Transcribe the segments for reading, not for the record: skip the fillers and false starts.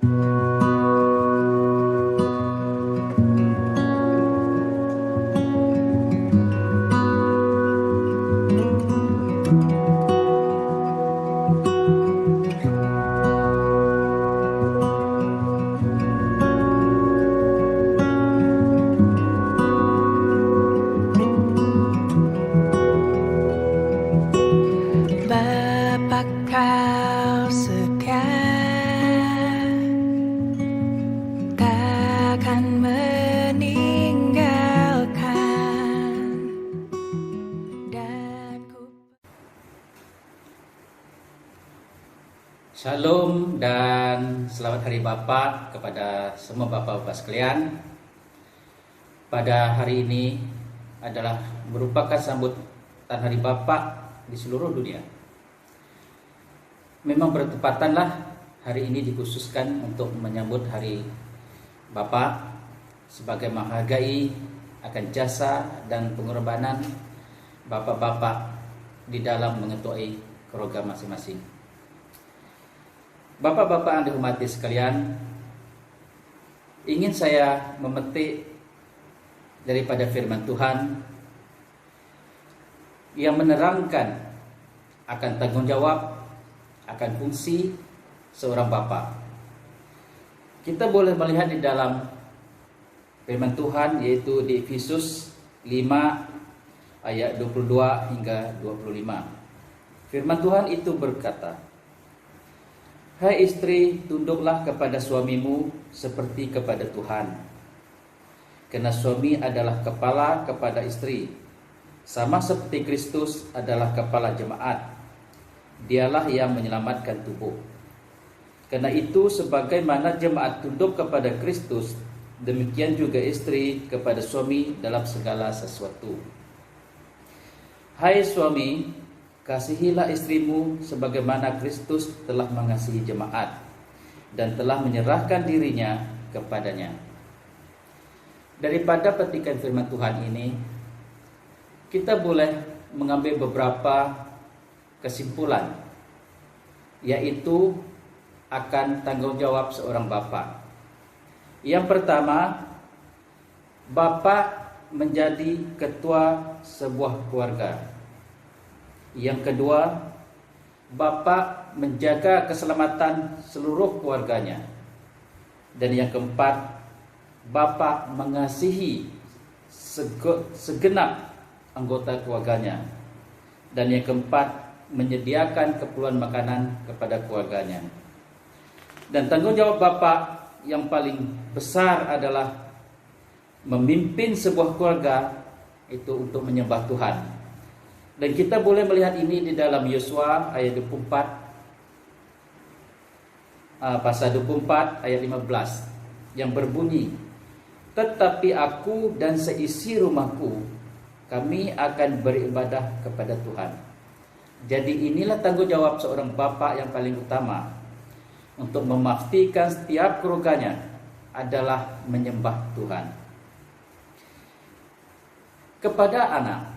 Bapa kau setia, takkan meninggalkan, dan ku... Shalom dan selamat Hari Bapa kepada semua Bapak-Bapak sekalian. Pada hari ini adalah merupakan sambutan Hari Bapa di seluruh dunia. Memang bertepatanlah hari ini dikhususkan untuk menyambut Hari Bapa sebagai menghargai akan jasa dan pengorbanan bapak-bapak di dalam mengetuai keluarga masing-masing. Bapak-bapak yang dihormati sekalian, ingin saya memetik daripada firman Tuhan yang menerangkan akan tanggung jawab, akan fungsi seorang bapa. Kita boleh melihat di dalam firman Tuhan, yaitu di Efesus 5 ayat 22 hingga 25. Firman Tuhan itu berkata, "Hai istri, tunduklah kepada suamimu seperti kepada Tuhan. Karena suami adalah kepala kepada istri, sama seperti Kristus adalah kepala jemaat. Dialah yang menyelamatkan tubuh. Karena itu, sebagaimana jemaat tunduk kepada Kristus, demikian juga istri kepada suami dalam segala sesuatu. Hai suami, kasihilah istrimu sebagaimana Kristus telah mengasihi jemaat dan telah menyerahkan dirinya kepadanya." Daripada petikan firman Tuhan ini, kita boleh mengambil beberapa kesimpulan, yaitu akan tanggung jawab seorang bapa. Yang pertama, bapa menjadi ketua sebuah keluarga. Yang kedua, bapa menjaga keselamatan seluruh keluarganya. Dan yang keempat, bapa mengasihi segenap anggota keluarganya. Dan yang keempat, menyediakan keperluan makanan kepada keluarganya. Dan tanggung jawab bapa yang paling besar adalah memimpin sebuah keluarga itu untuk menyembah Tuhan. Dan kita boleh melihat ini di dalam Yosua ayat 24, pasal 24 ayat 15 yang berbunyi, "Tetapi aku dan seisi rumahku, kami akan beribadah kepada Tuhan." Jadi inilah tanggung jawab seorang bapa yang paling utama, untuk memastikan setiap keluarganya adalah menyembah Tuhan. Kepada anak,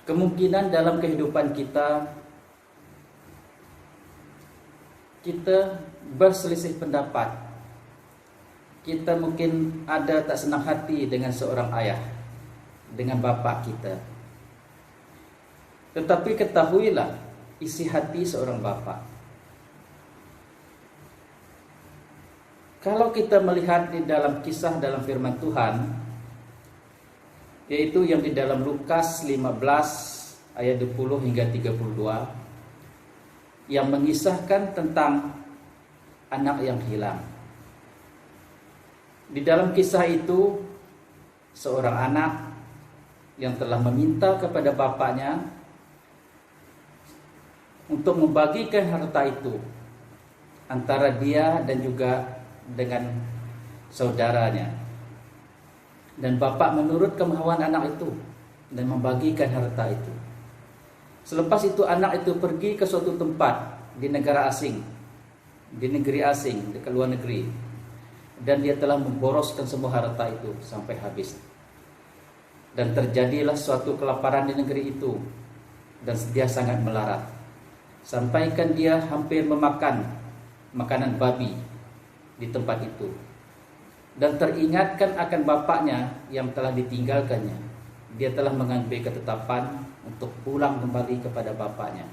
kemungkinan dalam kehidupan kita berselisih pendapat. Kita mungkin ada tak senang hati dengan seorang ayah, dengan bapak kita. Tetapi ketahuilah isi hati seorang bapa. Kalau kita melihat di dalam kisah dalam firman Tuhan, yaitu yang di dalam Lukas 15 ayat 20 hingga 32, yang mengisahkan tentang anak yang hilang. Di dalam kisah itu, seorang anak yang telah meminta kepada bapaknya untuk membagikan harta itu antara dia dan juga dengan saudaranya. Dan bapak menurut kemauan anak itu dan membagikan harta itu. Selepas itu anak itu pergi ke suatu tempat di negara asing, di negeri asing, di luar negeri, dan dia telah memboroskan semua harta itu sampai habis. Dan terjadilah suatu kelaparan di negeri itu, dan dia sangat melarat. Sampaikan dia hampir memakan makanan babi di tempat itu, dan teringatkan akan bapaknya yang telah ditinggalkannya. Dia telah mengambil ketetapan untuk pulang kembali kepada bapaknya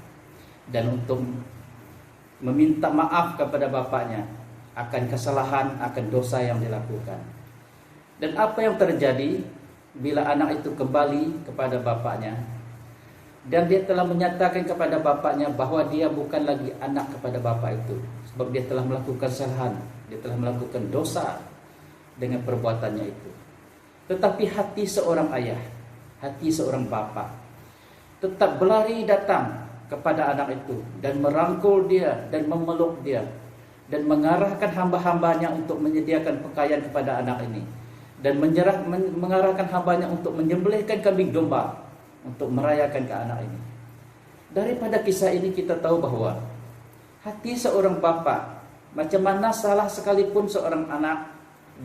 dan untuk meminta maaf kepada bapaknya akan kesalahan, akan dosa yang dilakukan. Dan apa yang terjadi bila anak itu kembali kepada bapaknya, dan dia telah menyatakan kepada bapaknya bahwa dia bukan lagi anak kepada bapak itu, sebab dia telah melakukan kesalahan, dia telah melakukan dosa dengan perbuatannya itu. Tetapi hati seorang ayah, hati seorang bapak tetap berlari datang kepada anak itu dan merangkul dia dan memeluk dia dan mengarahkan hamba-hambanya untuk menyediakan pakaian kepada anak ini, dan mengarahkan hambanya untuk menyembelihkan kambing domba untuk merayakan ke anak ini. Daripada kisah ini kita tahu bahwa hati seorang bapa, macam mana salah sekalipun seorang anak,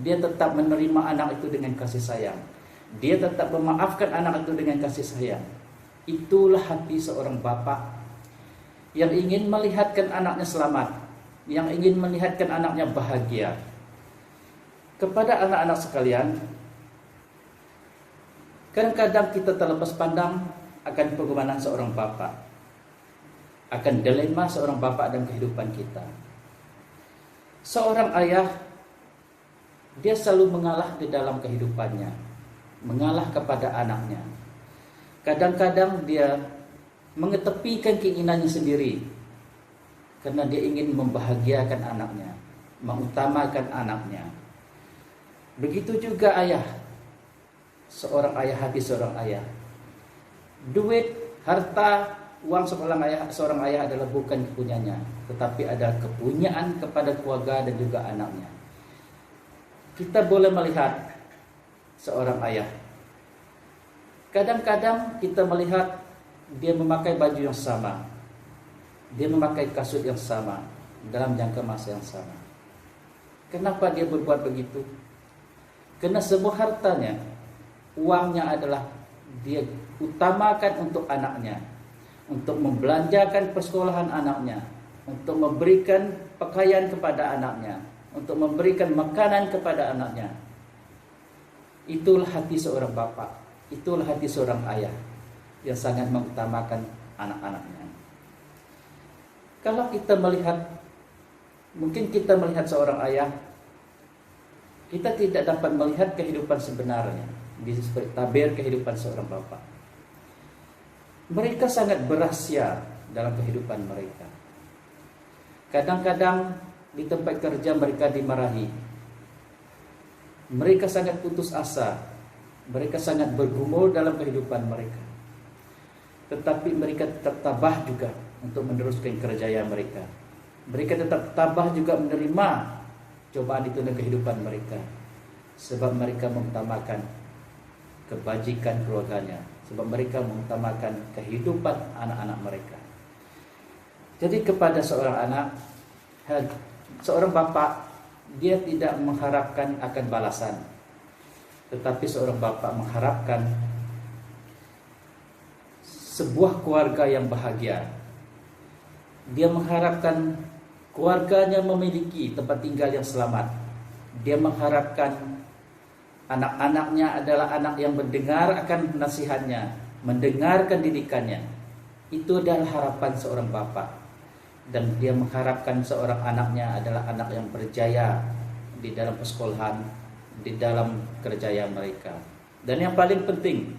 dia tetap menerima anak itu dengan kasih sayang. Dia tetap memaafkan anak itu dengan kasih sayang. Itulah hati seorang bapa yang ingin melihatkan anaknya selamat, yang ingin melihatkan anaknya bahagia. Kepada anak-anak sekalian, kadang-kadang kita terlepas pandang akan pengorbanan seorang bapa, akan dilema seorang bapa dalam kehidupan kita. Seorang ayah, dia selalu mengalah di dalam kehidupannya, mengalah kepada anaknya. Kadang-kadang dia mengetepikan keinginannya sendiri karena dia ingin membahagiakan anaknya, mengutamakan anaknya. Begitu juga ayah, seorang ayah, hati seorang ayah. Duit, harta, uang seorang ayah adalah bukan kepunyanya, tetapi adalah kepunyaan kepada keluarga dan juga anaknya. Kita boleh melihat seorang ayah, kadang-kadang kita melihat dia memakai baju yang sama, dia memakai kasut yang sama dalam jangka masa yang sama. Kenapa dia berbuat begitu? Karena semua hartanya, uangnya adalah dia utamakan untuk anaknya, untuk membelanjakan persekolahan anaknya, untuk memberikan pakaian kepada anaknya, untuk memberikan makanan kepada anaknya. Itulah hati seorang bapak, itulah hati seorang ayah yang sangat mengutamakan anak-anaknya. Kalau kita melihat, mungkin kita melihat seorang ayah, kita tidak dapat melihat kehidupan sebenarnya di tabir kehidupan seorang bapak. Mereka sangat berahsia dalam kehidupan mereka. Kadang-kadang di tempat kerja mereka dimarahi. Mereka sangat putus asa. Mereka sangat bergumul dalam kehidupan mereka. Tetapi mereka tetap tabah juga untuk meneruskan kerjaya mereka. Mereka tetap tabah juga menerima cobaan itu dalam kehidupan mereka, sebab mereka mengutamakan kebajikan keluarganya, sebab mereka mengutamakan kehidupan anak-anak mereka. Jadi kepada seorang anak, seorang bapak, dia tidak mengharapkan akan balasan, tetapi seorang bapak mengharapkan sebuah keluarga yang bahagia. Dia mengharapkan keluarganya memiliki tempat tinggal yang selamat. Dia mengharapkan anak-anaknya adalah anak yang mendengar akan nasihatnya, mendengarkan didikannya. Itu adalah harapan seorang bapak. Dan dia mengharapkan seorang anaknya adalah anak yang berjaya di dalam persekolahan, di dalam kerjaya mereka. Dan yang paling penting,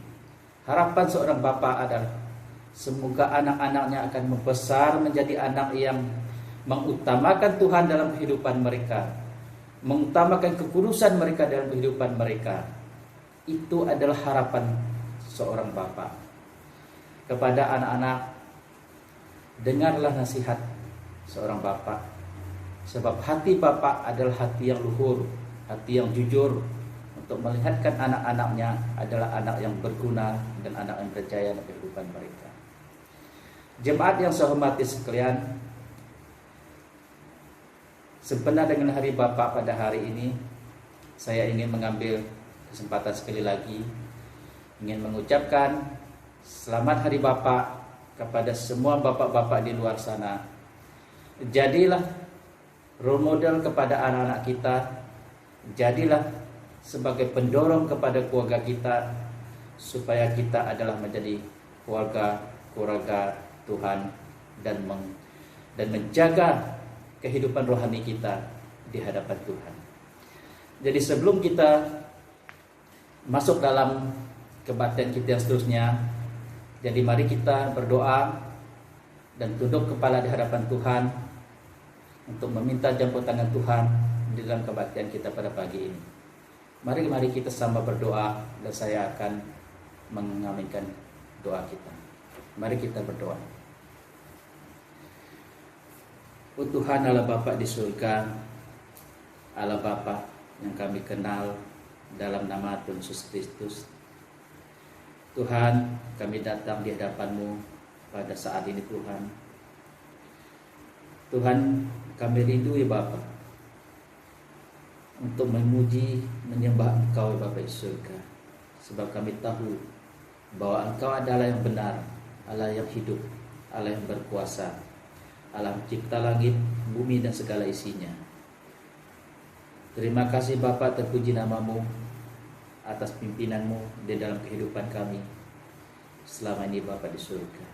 harapan seorang bapak adalah semoga anak-anaknya akan membesar menjadi anak yang mengutamakan Tuhan dalam kehidupan mereka, mengutamakan kekudusan mereka dalam kehidupan mereka. Itu adalah harapan seorang bapa. Kepada anak-anak, dengarlah nasihat seorang bapa, sebab hati bapa adalah hati yang luhur, hati yang jujur, untuk melihatkan anak-anaknya adalah anak yang berguna dan anak yang berjaya dalam kehidupan mereka. Jemaat yang saya hormati sekalian, sebenarnya dengan Hari Bapa pada hari ini, saya ingin mengambil kesempatan sekali lagi ingin mengucapkan selamat Hari Bapa kepada semua bapak-bapak di luar sana. Jadilah role model kepada anak-anak kita. Jadilah sebagai pendorong kepada keluarga kita, supaya kita adalah menjadi keluarga Tuhan dan menjaga kehidupan rohani kita di hadapan Tuhan. Jadi sebelum kita masuk dalam kebaktian kita yang seterusnya, jadi mari kita berdoa dan tunduk kepala di hadapan Tuhan untuk meminta campur tangan Tuhan di dalam kebaktian kita pada pagi ini. Mari kita sama berdoa dan saya akan mengaminkan doa kita. Mari kita berdoa. Oh Tuhan Allah Bapa di surga, Allah Bapa yang kami kenal dalam nama Tuhan Yesus Kristus. Tuhan, kami datang di hadapan-Mu pada saat ini Tuhan. Tuhan, kami rindu ya Bapa untuk memuji, menyembah Engkau ya Bapa di surga. Sebab kami tahu bahwa Engkau adalah yang benar, Allah yang hidup, Allah yang berkuasa, Allah pencipta langit, bumi dan segala isinya. Terima kasih Bapa, terpuji nama-Mu atas pimpinan-Mu di dalam kehidupan kami selama ini Bapa di surga.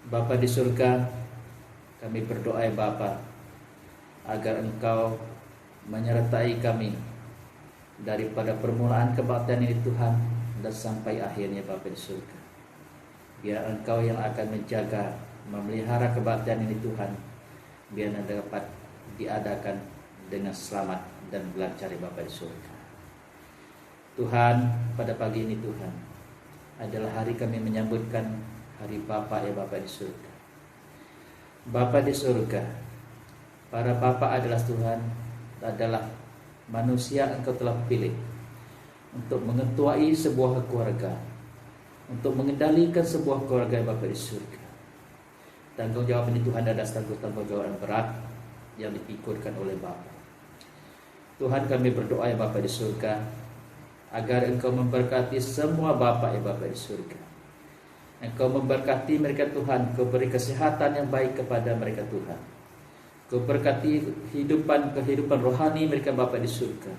Bapa di surga, kami berdoa ya Bapa, agar Engkau menyertai kami daripada permulaan kebaktian ini Tuhan dan sampai akhirnya Bapa di surga. Biar Engkau yang akan menjaga, memelihara kebaktian ini Tuhan, biar dapat diadakan dengan selamat dan lancar Bapa di surga. Tuhan, pada pagi ini Tuhan adalah hari kami menyambutkan hari Bapa ya Bapa di surga. Bapa di surga, para Bapa adalah Tuhan, adalah manusia Engkau telah pilih untuk mengetuai sebuah keluarga, untuk mengendalikan sebuah keluarga ya Bapa di surga. Tanggung jawab ini Tuhan adalah tanggung jawab yang berat yang dipikulkan oleh Bapa. Tuhan, kami berdoa ya Bapa di surga, agar Engkau memberkati semua Bapa ya Bapa di surga. Engkau memberkati mereka Tuhan, Engkau beri kesehatan yang baik kepada mereka Tuhan. Engkau berkati kehidupan rohani mereka Bapa di surga,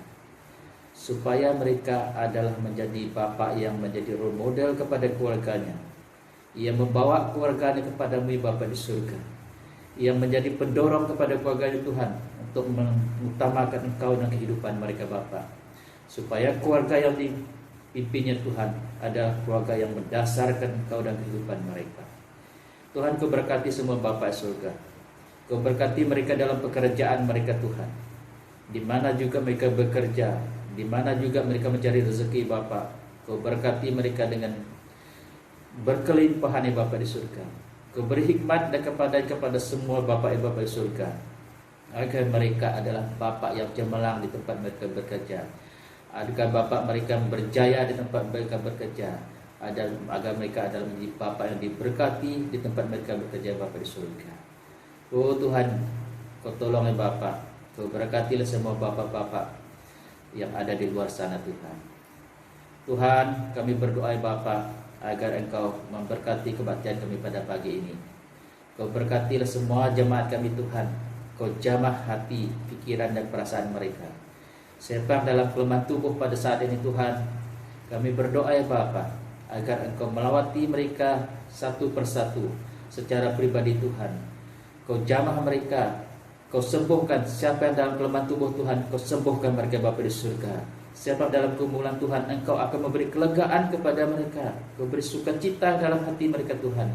supaya mereka adalah menjadi Bapa yang menjadi role model kepada keluarganya. Ia membawa keluarganya kepadamu Bapa di surga, yang menjadi pendorong kepada keluarganya Tuhan untuk mengutamakan Engkau dan kehidupan mereka Bapa, supaya keluarga yang dipimpinnya Tuhan adalah keluarga yang mendasarkan Engkau dan kehidupan mereka. Tuhan, Kau berkati semua Bapa surga, Kau berkati mereka dalam pekerjaan mereka Tuhan, di mana juga mereka bekerja, di mana juga mereka mencari rezeki Bapa. Kau berkati mereka dengan berkelimpahan ya Bapa di surga. Kau beri hikmat dan kepada semua Bapa di surga, agar mereka adalah Bapa yang cemerlang di tempat mereka bekerja, agar Bapa mereka berjaya di tempat mereka bekerja, agar mereka adalah menjadi Bapa yang diberkati di tempat mereka bekerja Bapa di surga. Oh Tuhan, Kau tolong ya Bapa, Kau berkatilah semua Bapa-Bapa yang ada di luar sana Tuhan. Tuhan, kami berdoa ya Bapa, agar Engkau memberkati kebaktian kami pada pagi ini. Kau berkatilah semua jemaat kami Tuhan, Kau jamah hati, pikiran dan perasaan mereka. Serta dalam kelemahan tubuh pada saat ini Tuhan, kami berdoa ya Bapa, agar Engkau melawati mereka satu persatu secara pribadi Tuhan. Kau jamah mereka, Kau sembuhkan siapa yang dalam kelemahan tubuh Tuhan, Kau sembuhkan mereka Bapa di surga. Siapa dalam kemuliaan Tuhan, Engkau akan memberi kelegaan kepada mereka. Kau beri sukacita dalam hati mereka Tuhan,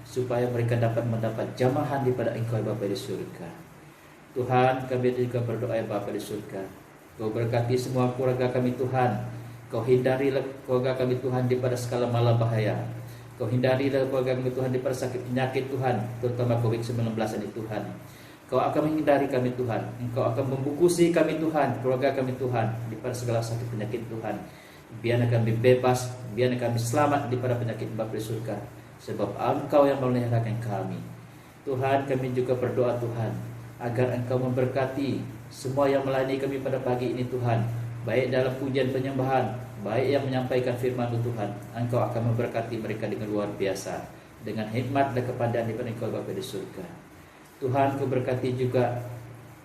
supaya mereka dapat mendapat jamahan daripada Engkau ya Bapa di surga. Tuhan, kami juga berdoa ya Bapa di surga, Kau berkati semua keluarga kami Tuhan. Kau hindarilah keluarga kami Tuhan daripada segala mala bahaya. Kau hindarilah keluarga kami Tuhan daripada sakit penyakit Tuhan, terutama COVID-19 ini Tuhan. Kau akan menghindari kami Tuhan, Engkau akan membukusi kami Tuhan, keluarga kami Tuhan, daripada segala sakit penyakit Tuhan. Biarlah kami bebas, biarlah kami selamat daripada penyakit Bapa di surga, sebab Engkau yang memeliharakan kami. Tuhan, kami juga berdoa Tuhan, agar Engkau memberkati semua yang melayani kami pada pagi ini Tuhan, baik dalam pujian penyembahan, baik yang menyampaikan firman-Mu Tuhan. Engkau akan memberkati mereka dengan luar biasa, dengan hikmat dan kepadaan daripada Engkau Bapa di surga. Tuhan, Kau berkati juga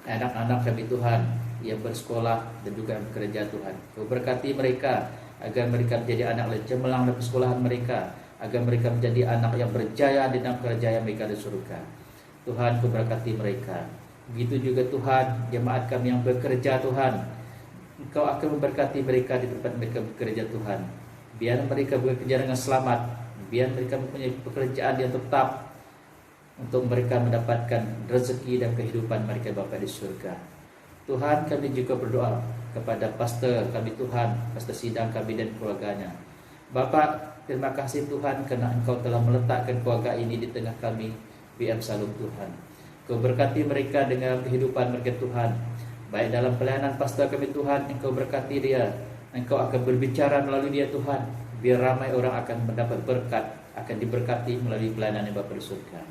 anak-anak kami Tuhan yang bersekolah dan juga yang bekerja Tuhan. Kau berkati mereka agar mereka menjadi anak yang cemerlang dalam persekolahan mereka, agar mereka menjadi anak yang berjaya di dalam kerjaya mereka di surga. Tuhan, Kau berkati mereka. Begitu juga Tuhan, jemaat kami yang bekerja Tuhan, Engkau akan memberkati mereka di tempat mereka bekerja Tuhan. Biar mereka bekerja dengan selamat, biar mereka mempunyai pekerjaan yang tetap untuk mereka mendapatkan rezeki dan kehidupan mereka Bapa di surga. Tuhan, kami juga berdoa kepada pastor kami Tuhan, pastor sidang kami dan keluarganya. Bapa, terima kasih Tuhan karena Engkau telah meletakkan keluarga ini di tengah kami, BM Salum Tuhan. Kau berkati mereka dengan kehidupan mereka Tuhan. Baik dalam pelayanan pastor kami Tuhan, Engkau berkati dia. Engkau akan berbicara melalui dia Tuhan. Biar ramai orang akan mendapat berkat, akan diberkati melalui pelayanan Bapa di surga.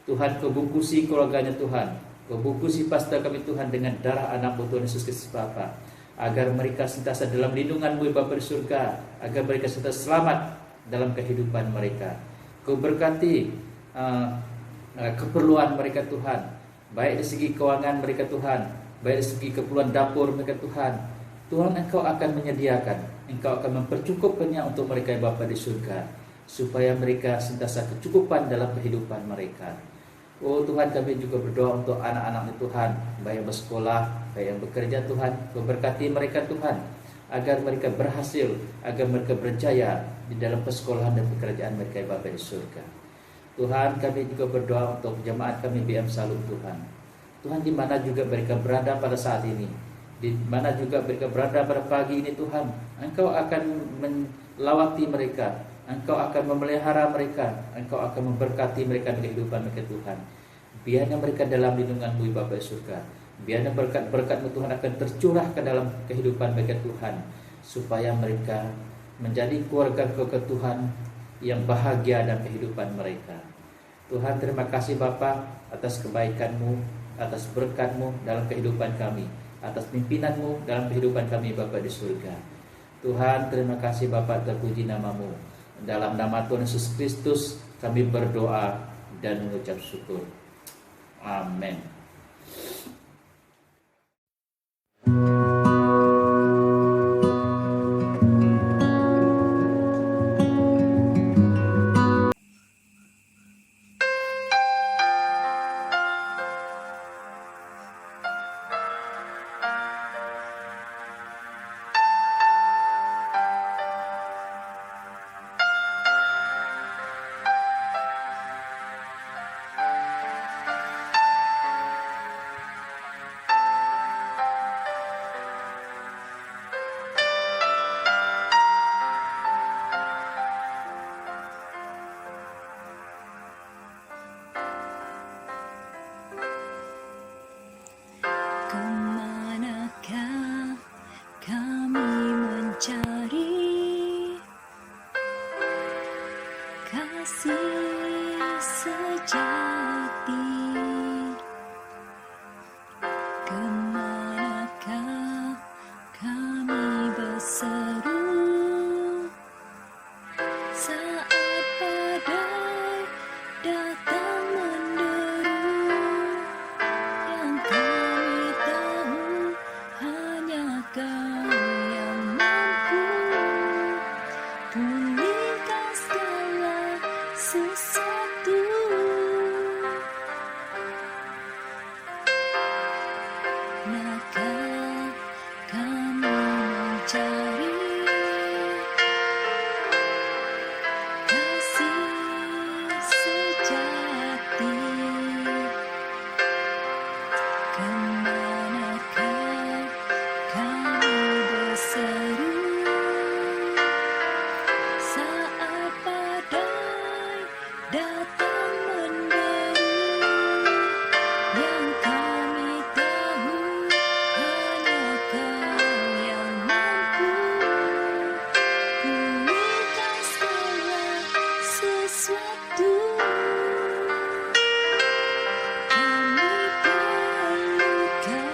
Tuhan, Kau bungkusi keluarganya Tuhan. Kau bungkusi pastor kami Tuhan dengan darah anak-Mu Tuhan Yesus Kristus Bapa. Agar mereka sentiasa dalam lindungan-Mu Bapa di surga. Agar mereka sentiasa selamat dalam kehidupan mereka. Kau berkati keperluan mereka Tuhan. Baik dari segi keuangan mereka Tuhan. Baik dari segi keperluan dapur mereka Tuhan. Tuhan, Engkau akan menyediakan. Engkau akan mempercukupkannya untuk mereka Bapa di surga. Supaya mereka sentiasa kecukupan dalam kehidupan mereka. Oh Tuhan, kami juga berdoa untuk anak-anak Tuhan, baik yang bersekolah, baik yang bekerja Tuhan. Kau berkati mereka Tuhan, agar mereka berhasil, agar mereka berjaya di dalam persekolahan dan pekerjaan mereka Bapa di surga. Tuhan, kami juga berdoa untuk jemaat kami BM Salum Tuhan. Tuhan, di mana juga mereka berada pada saat ini, di mana juga mereka berada pada pagi ini Tuhan, Engkau akan melawati mereka. Engkau akan memelihara mereka. Engkau akan memberkati mereka di kehidupan mereka Tuhan. Biarnya mereka dalam lindungan-Mu Bapa di surga. Biarnya berkat-berkat-Mu Tuhan akan tercurah ke dalam kehidupan mereka Tuhan. Supaya mereka menjadi keluarga-keluarga Tuhan yang bahagia dalam kehidupan mereka. Tuhan, terima kasih Bapa atas kebaikan-Mu, atas berkat-Mu dalam kehidupan kami, atas pimpinan-Mu dalam kehidupan kami Bapa di surga. Tuhan, terima kasih Bapa, terpuji nama-Mu. Dalam nama Tuhan Yesus Kristus kami berdoa dan mengucap syukur. Amin. Kemanakah kami mencari kasih sejati? Kemanakah kami berseru saat badai datang menderu? Yang kami tahu hanya Kau yang mampu pulihkan segala sesuatu. Maka kami mencari kasih sejati. Kemanakah kami berseru saat badai datang menderu? Yang kami tahu hanya Kau yang mampu pulihkan segala sesuatu. Kami perlukan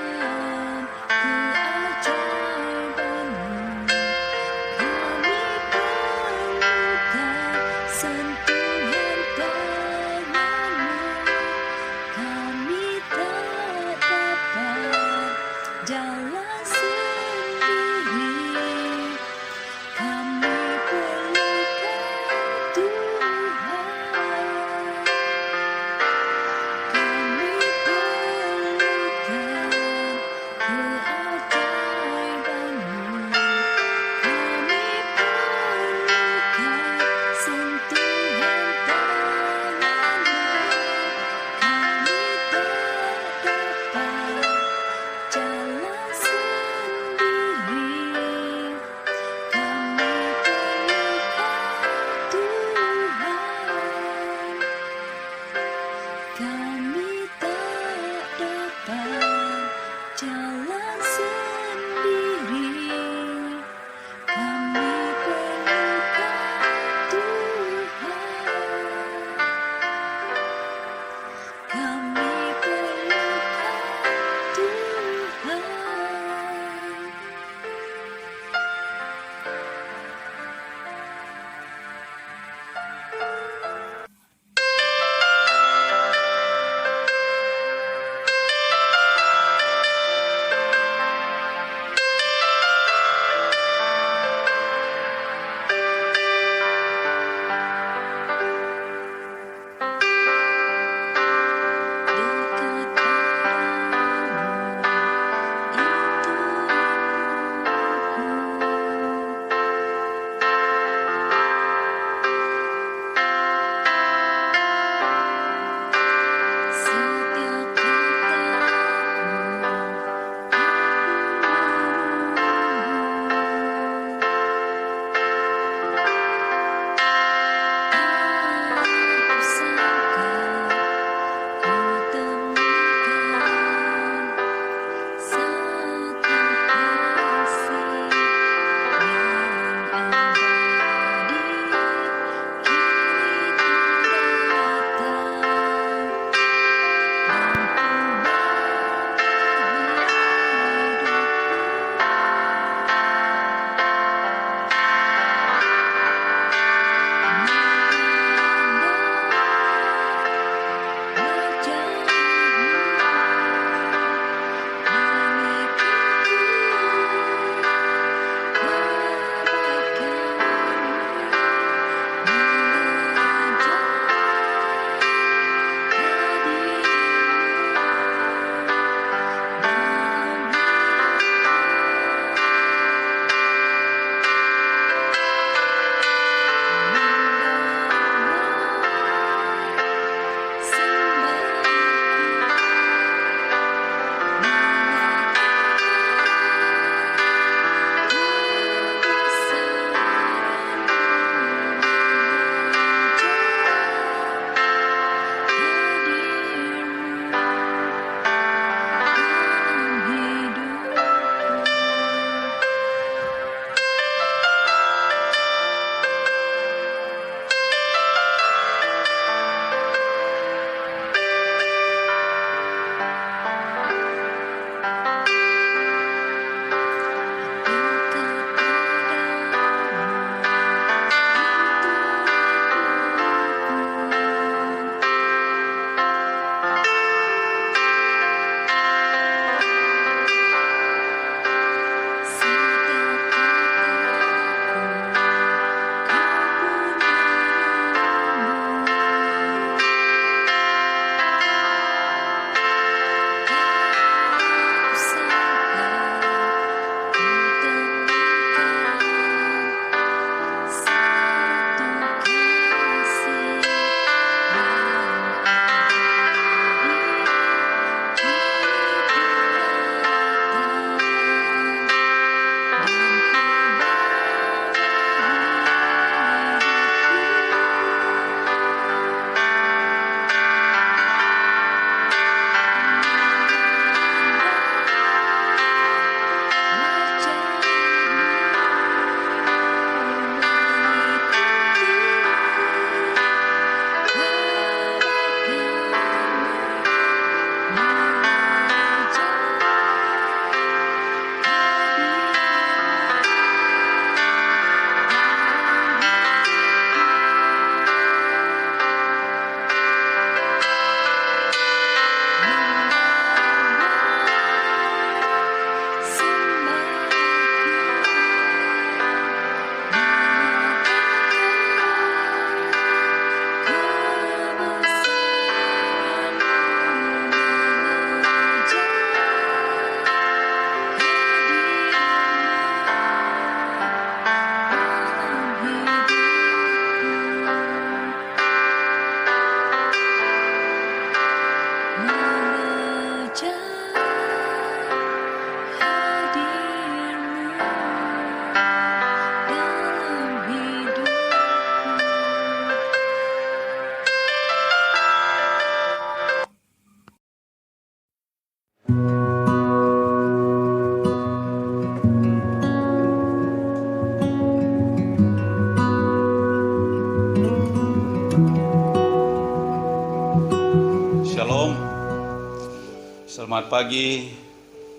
Selamat pagi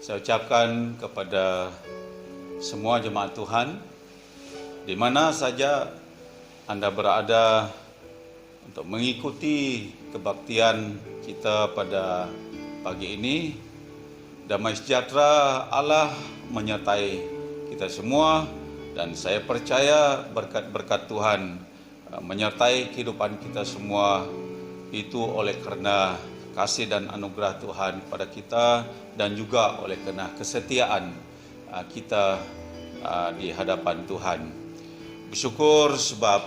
saya ucapkan kepada semua jemaat Tuhan di mana saja Anda berada untuk mengikuti kebaktian kita pada pagi ini. Damai sejahtera Allah menyertai kita semua dan saya percaya berkat-berkat Tuhan menyertai kehidupan kita semua itu oleh karena kasih dan anugerah Tuhan pada kita dan juga oleh karena kesetiaan kita di hadapan Tuhan. Bersyukur sebab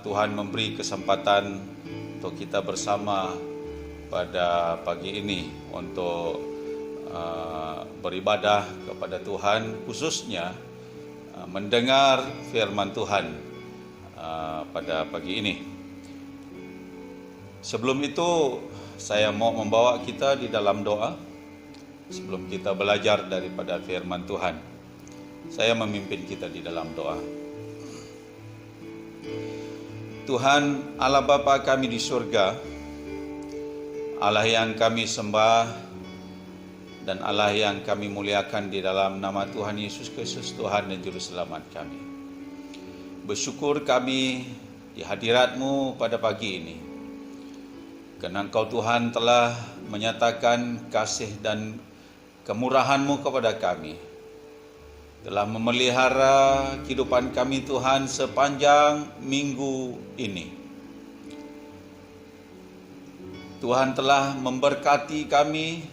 Tuhan memberi kesempatan untuk kita bersama pada pagi ini untuk beribadah kepada Tuhan, khususnya mendengar firman Tuhan pada pagi ini. Sebelum itu saya mau membawa kita di dalam doa sebelum kita belajar daripada firman Tuhan. Saya memimpin kita di dalam doa. Tuhan Allah Bapa kami di surga, Allah yang kami sembah dan Allah yang kami muliakan di dalam nama Tuhan Yesus Kristus, Tuhan dan Juru Selamat kami. Bersyukur kami di hadirat-Mu pada pagi ini, karena Engkau Tuhan telah menyatakan kasih dan kemurahan-Mu kepada kami, telah memelihara kehidupan kami Tuhan sepanjang minggu ini. Tuhan telah memberkati kami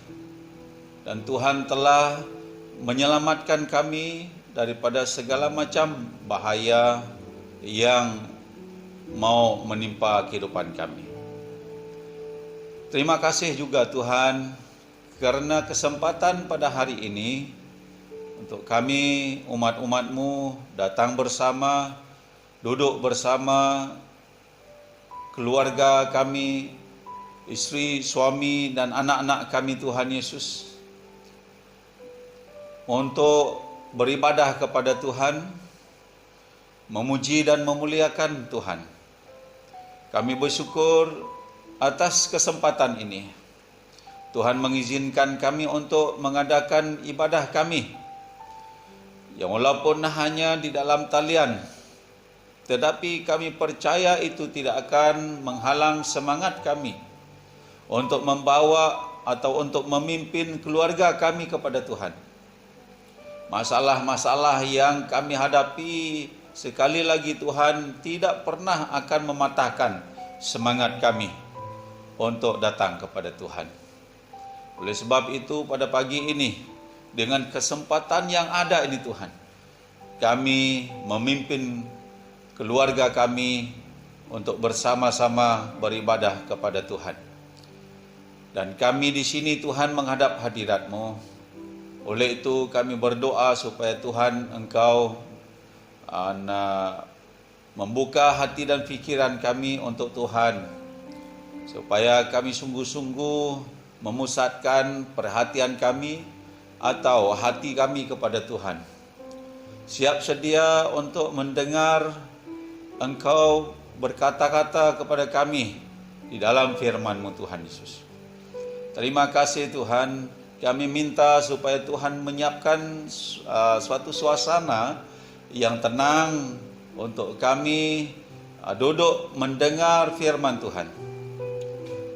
dan Tuhan telah menyelamatkan kami daripada segala macam bahaya yang mau menimpa kehidupan kami. Terima kasih juga Tuhan karena kesempatan pada hari ini untuk kami umat-umat-Mu datang bersama, duduk bersama keluarga kami, istri, suami dan anak-anak kami Tuhan Yesus, untuk beribadah kepada Tuhan, memuji dan memuliakan Tuhan. Kami bersyukur atas kesempatan ini. Tuhan mengizinkan kami untuk mengadakan ibadah kami, yang walaupun hanya di dalam talian, tetapi kami percaya itu tidak akan menghalang semangat kami untuk membawa atau untuk memimpin keluarga kami kepada Tuhan. Masalah-masalah yang kami hadapi sekali lagi Tuhan tidak pernah akan mematahkan semangat kami untuk datang kepada Tuhan. Oleh sebab itu pada pagi ini dengan kesempatan yang ada ini Tuhan, kami memimpin keluarga kami untuk bersama-sama beribadah kepada Tuhan. Dan kami di sini Tuhan menghadap hadirat-Mu. Oleh itu kami berdoa supaya Tuhan Engkau membuka hati dan pikiran kami untuk Tuhan, supaya kami sungguh-sungguh memusatkan perhatian kami atau hati kami kepada Tuhan. Siap sedia untuk mendengar Engkau berkata-kata kepada kami di dalam firman-Mu Tuhan Yesus. Terima kasih Tuhan. Kami minta supaya Tuhan menyiapkan suatu suasana yang tenang untuk kami duduk mendengar firman Tuhan.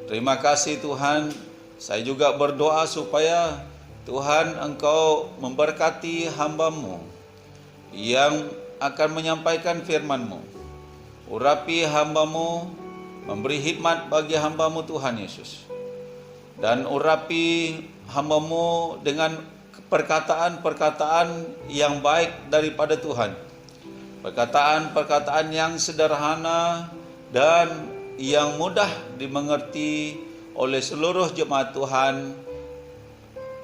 Terima kasih Tuhan. Saya juga berdoa supaya Tuhan Engkau memberkati hamba-Mu yang akan menyampaikan firman-Mu. Urapi hamba-Mu, memberi hikmat bagi hamba-Mu Tuhan Yesus. Dan urapi hamba-Mu dengan perkataan-perkataan yang baik daripada Tuhan. Perkataan-perkataan yang sederhana dan yang mudah dimengerti oleh seluruh jemaat Tuhan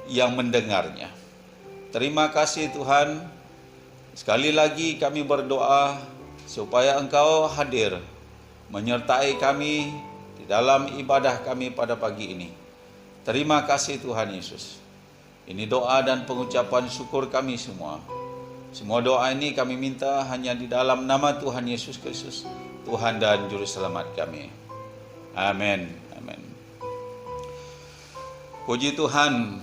yang mendengarnya. Terima kasih Tuhan. Sekali lagi kami berdoa supaya Engkau hadir menyertai kami di dalam ibadah kami pada pagi ini. Terima kasih Tuhan Yesus. Ini doa dan pengucapan syukur kami semua. Semua doa ini kami minta hanya di dalam nama Tuhan Yesus Kristus, Tuhan dan Juru Selamat kami. Amin. Amin. Puji Tuhan,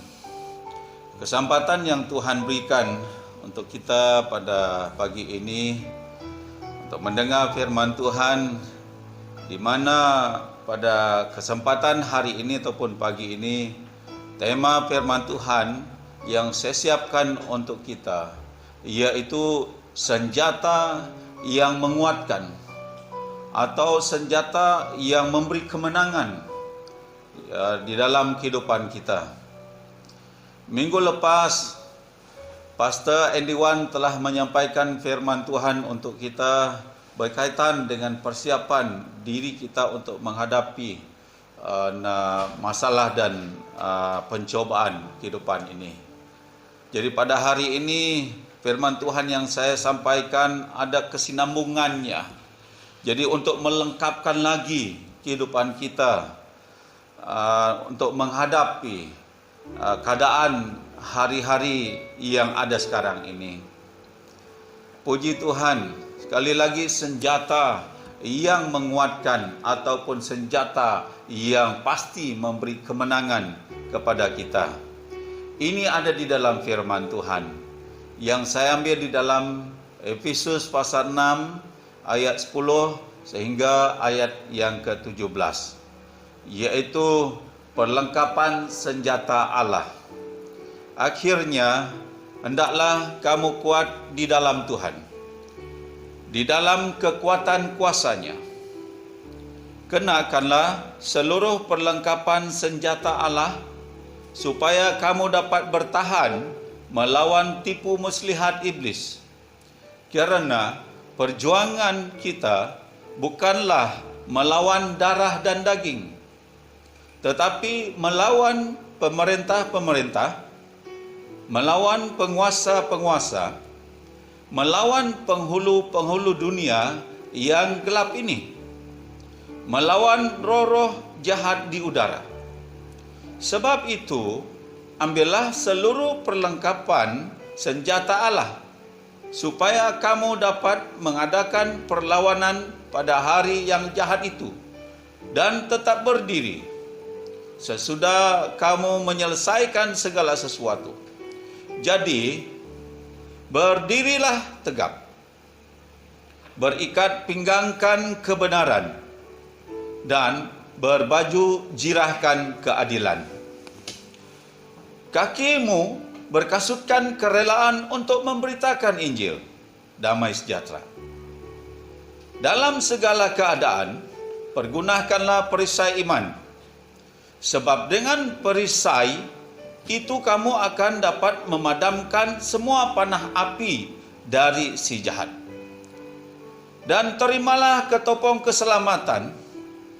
kesempatan yang Tuhan berikan untuk kita pada pagi ini untuk mendengar firman Tuhan, di mana pada kesempatan hari ini ataupun pagi ini tema firman Tuhan yang saya siapkan untuk kita yaitu senjata yang menguatkan atau senjata yang memberi kemenangan di dalam kehidupan kita. Minggu lepas Pastor Andy Wan telah menyampaikan firman Tuhan untuk kita berkaitan dengan persiapan diri kita untuk menghadapi masalah dan pencobaan kehidupan ini. Jadi pada hari ini firman Tuhan yang saya sampaikan ada kesinambungannya. Jadi untuk melengkapkan lagi kehidupan kita untuk menghadapi keadaan hari-hari yang ada sekarang ini. Puji Tuhan, sekali lagi senjata yang menguatkan ataupun senjata yang pasti memberi kemenangan kepada kita. Ini ada di dalam firman Tuhan yang saya ambil di dalam Efesus pasal 6 ayat 10 sehingga ayat yang ke-17. Yaitu perlengkapan senjata Allah. Akhirnya, hendaklah kamu kuat di dalam Tuhan, di dalam kekuatan kuasa-Nya. Kenakanlah seluruh perlengkapan senjata Allah, supaya kamu dapat bertahan melawan tipu muslihat iblis. Kerana perjuangan kita bukanlah melawan darah dan daging, tetapi melawan pemerintah-pemerintah, melawan penguasa-penguasa, melawan penghulu-penghulu dunia yang gelap ini, melawan roh-roh jahat di udara. Sebab itu, ambillah seluruh perlengkapan senjata Allah, supaya kamu dapat mengadakan perlawanan pada hari yang jahat itu, dan tetap berdiri sesudah kamu menyelesaikan segala sesuatu. Jadi, berdirilah tegap, berikat pinggangkan kebenaran, dan berbaju jirahkan keadilan. Kakimu berkasutkan kerelaan untuk memberitakan Injil, damai sejahtera. Dalam segala keadaan, pergunakanlah perisai iman, sebab dengan perisai itu kamu akan dapat memadamkan semua panah api dari si jahat. Dan terimalah ketopong keselamatan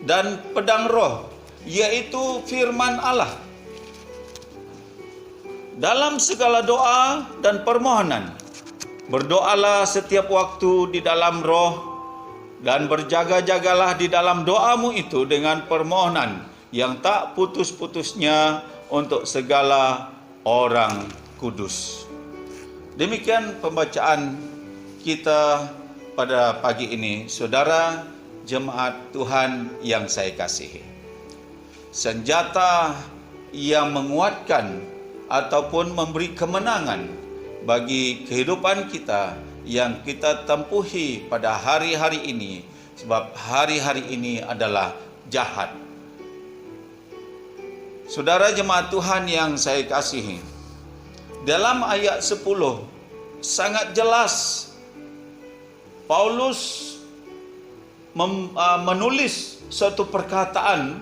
dan pedang roh, yaitu firman Allah. Dalam segala doa dan permohonan, berdoalah setiap waktu di dalam roh, dan berjaga-jagalah di dalam doamu itu dengan permohonan yang tak putus-putusnya untuk segala orang kudus. Demikian pembacaan kita pada pagi ini, saudara jemaat Tuhan yang saya kasihi. Senjata yang menguatkan ataupun memberi kemenangan bagi kehidupan kita yang kita tempuhi pada hari-hari ini, sebab hari-hari ini adalah jahat. Saudara jemaat Tuhan yang saya kasihi, dalam ayat 10 sangat jelas Paulus menulis suatu perkataan,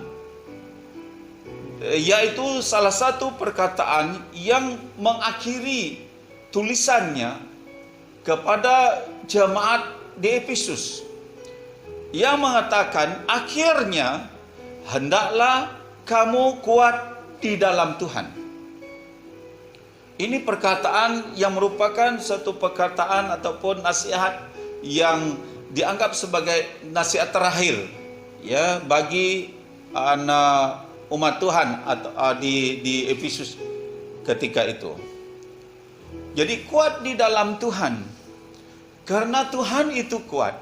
yaitu salah satu perkataan yang mengakhiri tulisannya kepada jemaat di Efesus, yang mengatakan akhirnya hendaklah kamu kuat di dalam Tuhan. Ini perkataan yang merupakan satu perkataan ataupun nasihat yang dianggap sebagai nasihat terakhir ya bagi umat Tuhan atau di Efesus ketika itu. Jadi kuat di dalam Tuhan. Karena Tuhan itu kuat,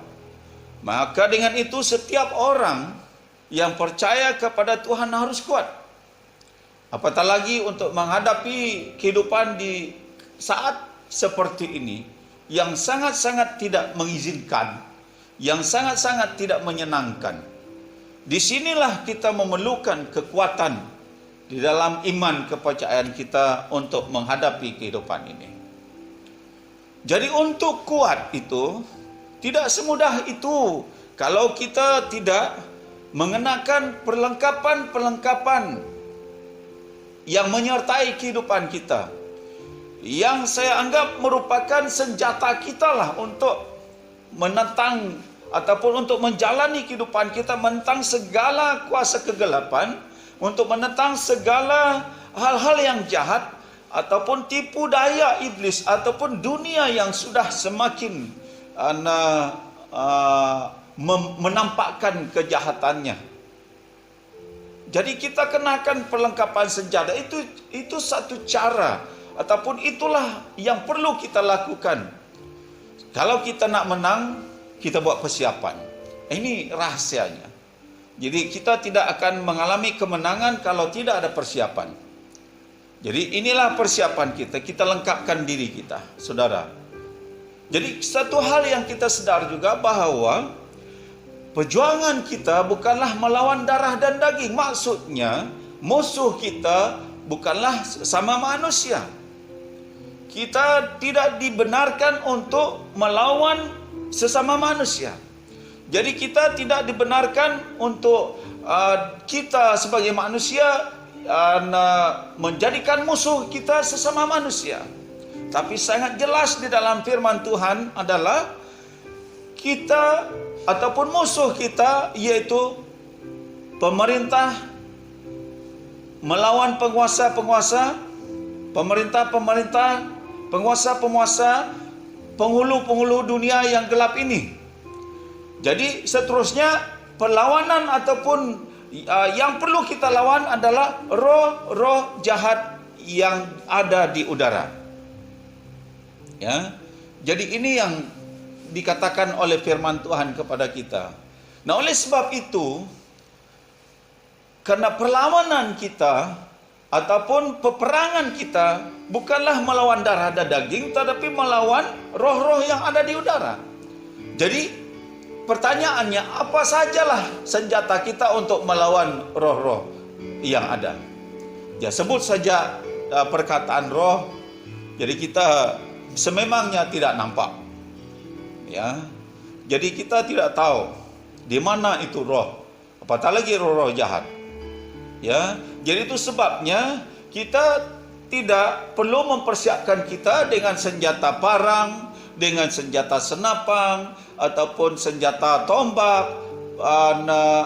maka dengan itu setiap orang yang percaya kepada Tuhan harus kuat. Apatah lagi untuk menghadapi kehidupan di saat seperti ini yang sangat-sangat tidak mengizinkan, yang sangat-sangat tidak menyenangkan. Disinilah kita memerlukan kekuatan di dalam iman kepercayaan kita untuk menghadapi kehidupan ini. Jadi untuk kuat itu tidak semudah itu kalau kita tidak mengenakan perlengkapan-perlengkapan yang menyertai kehidupan kita, yang saya anggap merupakan senjata kita lah untuk menentang ataupun untuk menjalani kehidupan kita, menentang segala kuasa kegelapan, untuk menentang segala hal-hal yang jahat ataupun tipu daya iblis ataupun dunia yang sudah semakin menampakkan kejahatannya. Jadi kita kenakan perlengkapan senjata, itu satu cara ataupun itulah yang perlu kita lakukan. Kalau kita nak menang, kita buat persiapan. Ini rahasianya. Jadi kita tidak akan mengalami kemenangan kalau tidak ada persiapan. Jadi inilah persiapan kita lengkapkan diri kita, saudara. Jadi satu hal yang kita sedar juga bahawa perjuangan kita bukanlah melawan darah dan daging. Maksudnya musuh kita bukanlah sama manusia. Kita tidak dibenarkan untuk melawan sesama manusia. Jadi kita tidak dibenarkan untuk kita sebagai manusia menjadikan musuh kita sesama manusia. Tapi sangat jelas di dalam firman Tuhan adalah kita ataupun musuh kita yaitu pemerintah melawan penguasa-penguasa, pemerintah-pemerintah, penguasa-penguasa, penghulu-penghulu dunia yang gelap ini. Jadi seterusnya perlawanan ataupun yang perlu kita lawan adalah roh-roh jahat yang ada di udara. Ya. Jadi ini yang dikatakan oleh firman Tuhan kepada kita. Nah, oleh sebab itu, karena perlawanan kita ataupun peperangan kita bukanlah melawan darah dan daging, tetapi melawan roh-roh yang ada di udara. Jadi pertanyaannya, apa sajalah senjata kita untuk melawan roh-roh yang ada? Ya, sebut saja perkataan roh. Jadi kita sememangnya tidak nampak. Ya. Jadi kita tidak tahu di mana itu roh. Apatah lagi roh-roh jahat. Ya. Jadi itu sebabnya kita tidak perlu mempersiapkan kita dengan senjata parang, dengan senjata senapang, ataupun senjata tombak,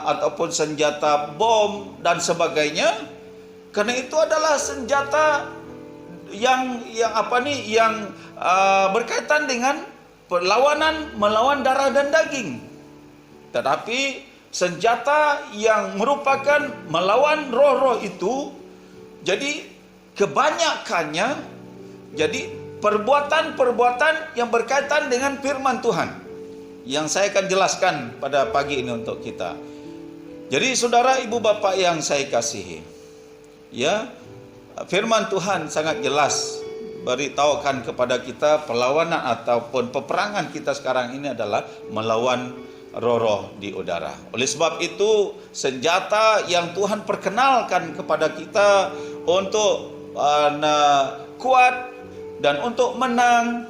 ataupun senjata bom dan sebagainya. Karena itu adalah senjata yang berkaitan dengan perlawanan melawan darah dan daging. Tetapi senjata yang merupakan melawan roh-roh itu, jadi kebanyakannya jadi perbuatan-perbuatan yang berkaitan dengan firman Tuhan, yang saya akan jelaskan pada pagi ini untuk kita. Jadi saudara, ibu bapa yang saya kasihi, ya, firman Tuhan sangat jelas beritahukan kepada kita perlawanan ataupun peperangan kita sekarang ini adalah melawan roh-roh di udara. Oleh sebab itu, senjata yang Tuhan perkenalkan kepada kita untuk kuat dan untuk menang,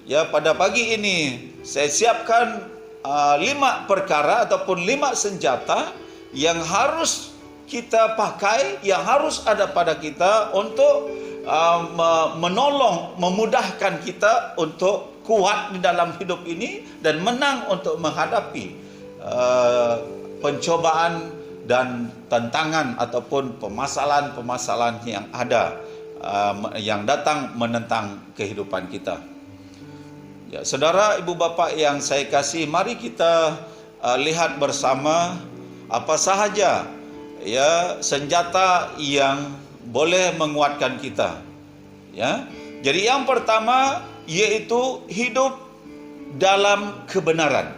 ya, pada pagi ini saya siapkan 5 perkara ataupun 5 senjata yang harus kita pakai, yang harus ada pada kita untuk menolong, memudahkan kita untuk kuat di dalam hidup ini dan menang untuk menghadapi pencobaan dan tantangan ataupun permasalahan-permasalahan yang ada yang datang menentang kehidupan kita. Ya, saudara, ibu bapa yang saya kasih, mari kita lihat bersama apa sahaja ya senjata yang boleh menguatkan kita. Ya. Jadi yang pertama yaitu hidup dalam kebenaran.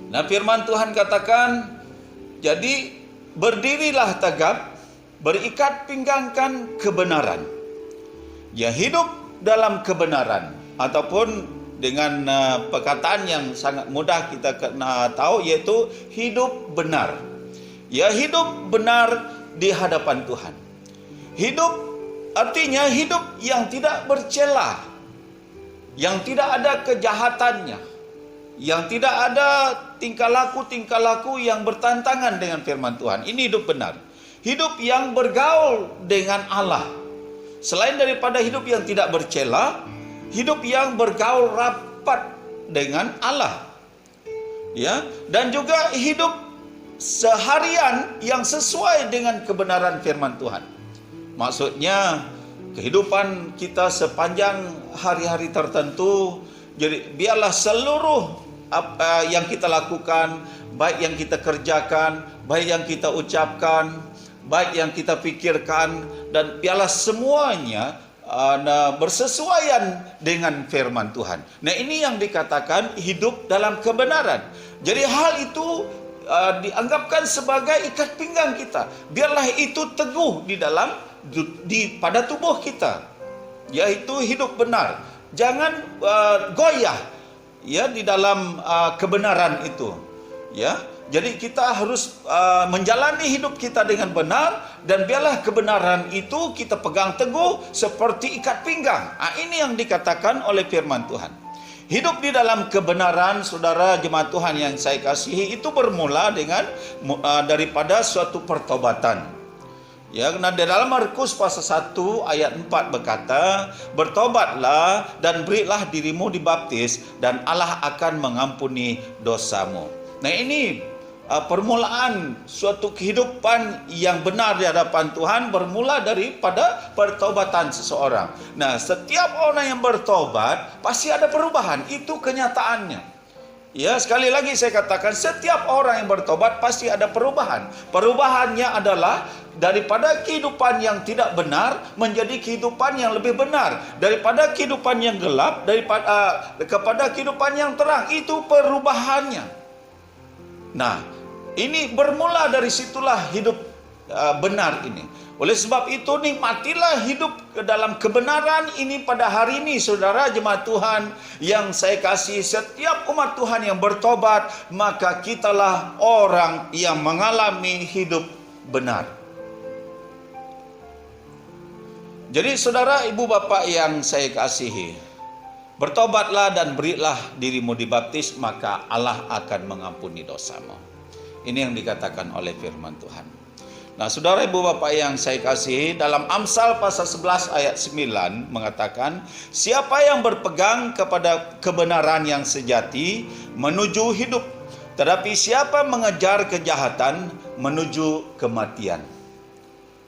Nah, firman Tuhan katakan, jadi berdirilah tegap berikat pinggangkan kebenaran. Ya, hidup dalam kebenaran, ataupun dengan perkataan yang sangat mudah kita tahu, yaitu hidup benar. Ya, hidup benar di hadapan Tuhan. Hidup artinya hidup yang tidak bercela, yang tidak ada kejahatannya, yang tidak ada tingkah laku yang bertentangan dengan firman Tuhan. Ini hidup benar. Hidup yang bergaul dengan Allah. Selain daripada hidup yang tidak bercela, hidup yang bergaul rapat dengan Allah. Ya, dan juga hidup seharian yang sesuai dengan kebenaran firman Tuhan. Maksudnya kehidupan kita sepanjang hari-hari tertentu, jadi biarlah seluruh apa yang kita lakukan, baik yang kita kerjakan, baik yang kita ucapkan, baik yang kita pikirkan, dan biarlah semuanya bersesuaian dengan firman Tuhan. Nah, ini yang dikatakan hidup dalam kebenaran. Jadi hal itu dianggapkan sebagai ikat pinggang kita. Biarlah itu teguh pada tubuh kita, yaitu hidup benar. Jangan goyah ya di dalam kebenaran itu. Ya, jadi kita harus menjalani hidup kita dengan benar, dan biarlah kebenaran itu kita pegang teguh seperti ikat pinggang. Ini yang dikatakan oleh firman Tuhan. Hidup di dalam kebenaran, saudara jemaat Tuhan yang saya kasihi, itu bermula dengan daripada suatu pertobatan. Ya, karena di dalam Markus pasal 1 ayat 4 berkata, bertobatlah dan berilah dirimu dibaptis, dan Allah akan mengampuni dosamu. Nah, ini permulaan suatu kehidupan yang benar di hadapan Tuhan bermula daripada pertobatan seseorang. Nah, setiap orang yang bertobat pasti ada perubahan, itu kenyataannya. Ya, sekali lagi saya katakan, setiap orang yang bertobat pasti ada perubahan. Perubahannya adalah daripada kehidupan yang tidak benar menjadi kehidupan yang lebih benar, daripada kehidupan yang gelap kepada kehidupan yang terang. Itu perubahannya. Nah, ini bermula dari situlah hidup benar ini. Oleh sebab itu, nikmatilah hidup dalam kebenaran ini pada hari ini, saudara jemaat Tuhan yang saya kasih. Setiap umat Tuhan yang bertobat, maka kitalah orang yang mengalami hidup benar. Jadi saudara, ibu bapak yang saya kasihi, bertobatlah dan berilah dirimu dibaptis, maka Allah akan mengampuni dosamu. Ini yang dikatakan oleh firman Tuhan. Nah, saudara ibu bapak yang saya kasihi, dalam Amsal pasal 11 ayat 9 mengatakan, siapa yang berpegang kepada kebenaran yang sejati menuju hidup, tetapi siapa mengejar kejahatan menuju kematian.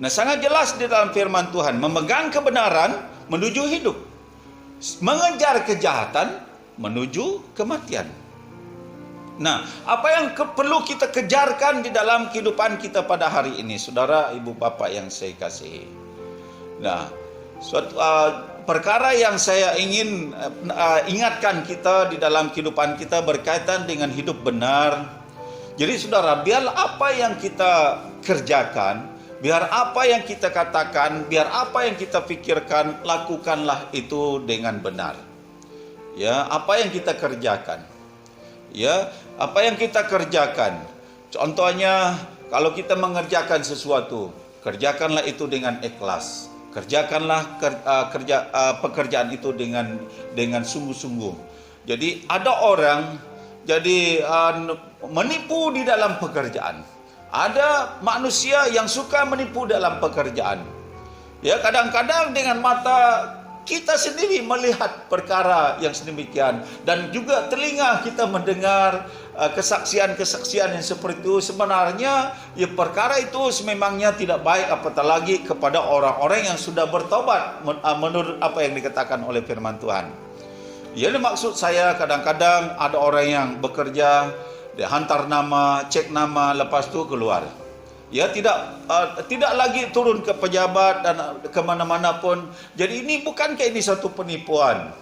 Nah, sangat jelas di dalam firman Tuhan, memegang kebenaran menuju hidup, mengejar kejahatan menuju kematian. Nah, apa yang perlu kita kejarkan di dalam kehidupan kita pada hari ini, saudara, ibu, bapak yang saya kasihi? Nah, suatu perkara yang saya ingin ingatkan kita di dalam kehidupan kita berkaitan dengan hidup benar. Jadi, saudara, biar apa yang kita kerjakan, biar apa yang kita katakan, biar apa yang kita pikirkan, lakukanlah itu dengan benar. Ya, apa yang kita kerjakan. Ya, apa yang kita kerjakan. Contohnya, kalau kita mengerjakan sesuatu, kerjakanlah itu dengan ikhlas. Kerjakanlah pekerjaan itu dengan sungguh-sungguh. Jadi ada orang menipu di dalam pekerjaan. Ada manusia yang suka menipu dalam pekerjaan. Ya, kadang-kadang dengan mata kita sendiri melihat perkara yang sedemikian, dan juga telinga kita mendengar kesaksian-kesaksian yang seperti itu. Sebenarnya ya, perkara itu sememangnya tidak baik, apatah lagi kepada orang-orang yang sudah bertobat menurut apa yang dikatakan oleh firman Tuhan. Jadi maksud saya, kadang-kadang ada orang yang bekerja, dia hantar nama, cek nama, lepas itu keluar. Ya, tidak lagi turun ke pejabat dan kemana-mana pun. Jadi ini bukankah ini satu penipuan?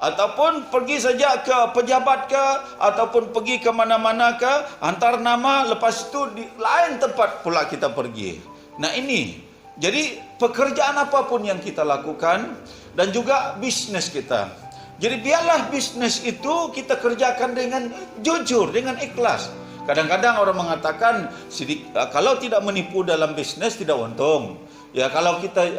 Ataupun pergi saja ke pejabat ke, ataupun pergi ke mana-mana ke, hantar nama, lepas itu di lain tempat pula kita pergi. Nah ini, jadi pekerjaan apapun yang kita lakukan dan juga bisnis kita. Jadi biarlah bisnis itu kita kerjakan dengan jujur, dengan ikhlas. Kadang-kadang orang mengatakan kalau tidak menipu dalam bisnis tidak untung. Ya kalau kita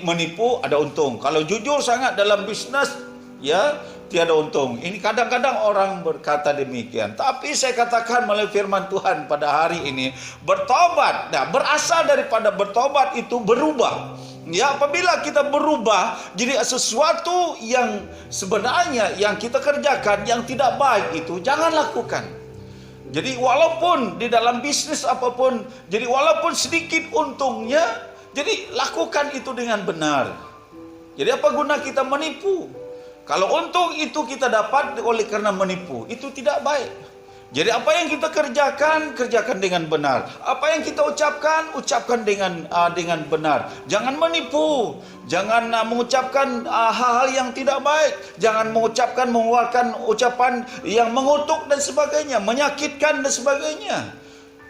menipu ada untung. Kalau jujur sangat dalam bisnis ya tiada untung. Ini kadang-kadang orang berkata demikian. Tapi saya katakan melalui firman Tuhan pada hari ini, bertobat. Nah, berasal daripada bertobat itu berubah. Ya, apabila kita berubah, jadi sesuatu yang sebenarnya yang kita kerjakan yang tidak baik itu jangan lakukan. Jadi walaupun di dalam bisnis apapun, jadi walaupun sedikit untungnya, jadi lakukan itu dengan benar. Jadi apa guna kita menipu? Kalau untung itu kita dapat oleh karena menipu, itu tidak baik. Jadi apa yang kita kerjakan, kerjakan dengan benar. Apa yang kita ucapkan, ucapkan dengan benar. Jangan menipu, jangan mengucapkan hal-hal yang tidak baik, jangan mengeluarkan ucapan yang mengutuk dan sebagainya, menyakitkan dan sebagainya.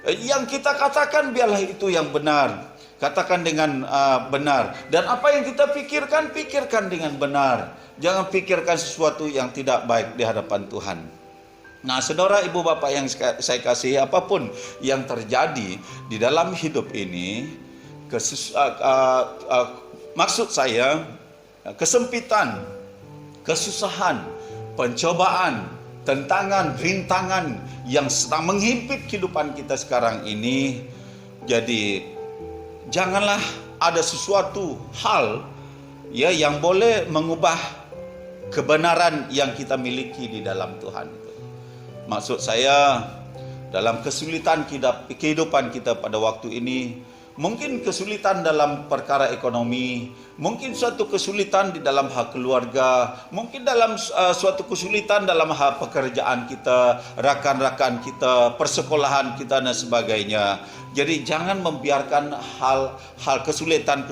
Yang kita katakan biarlah itu yang benar. Katakan dengan benar. Dan apa yang kita pikirkan, pikirkan dengan benar. Jangan pikirkan sesuatu yang tidak baik di hadapan Tuhan. Nah, saudara, ibu, bapak yang saya kasihi, apapun yang terjadi di dalam hidup ini, maksud saya kesempitan, kesusahan, pencobaan, tantangan, rintangan yang sedang menghimpit kehidupan kita sekarang ini. Jadi janganlah ada sesuatu hal ya yang boleh mengubah kebenaran yang kita miliki di dalam Tuhan itu. Maksud saya dalam kesulitan kehidupan kita pada waktu ini, mungkin kesulitan dalam perkara ekonomi, mungkin suatu kesulitan di dalam hal keluarga, mungkin dalam suatu kesulitan dalam hal pekerjaan kita, rakan-rakan kita, persekolahan kita dan sebagainya. Jadi jangan membiarkan hal kesulitan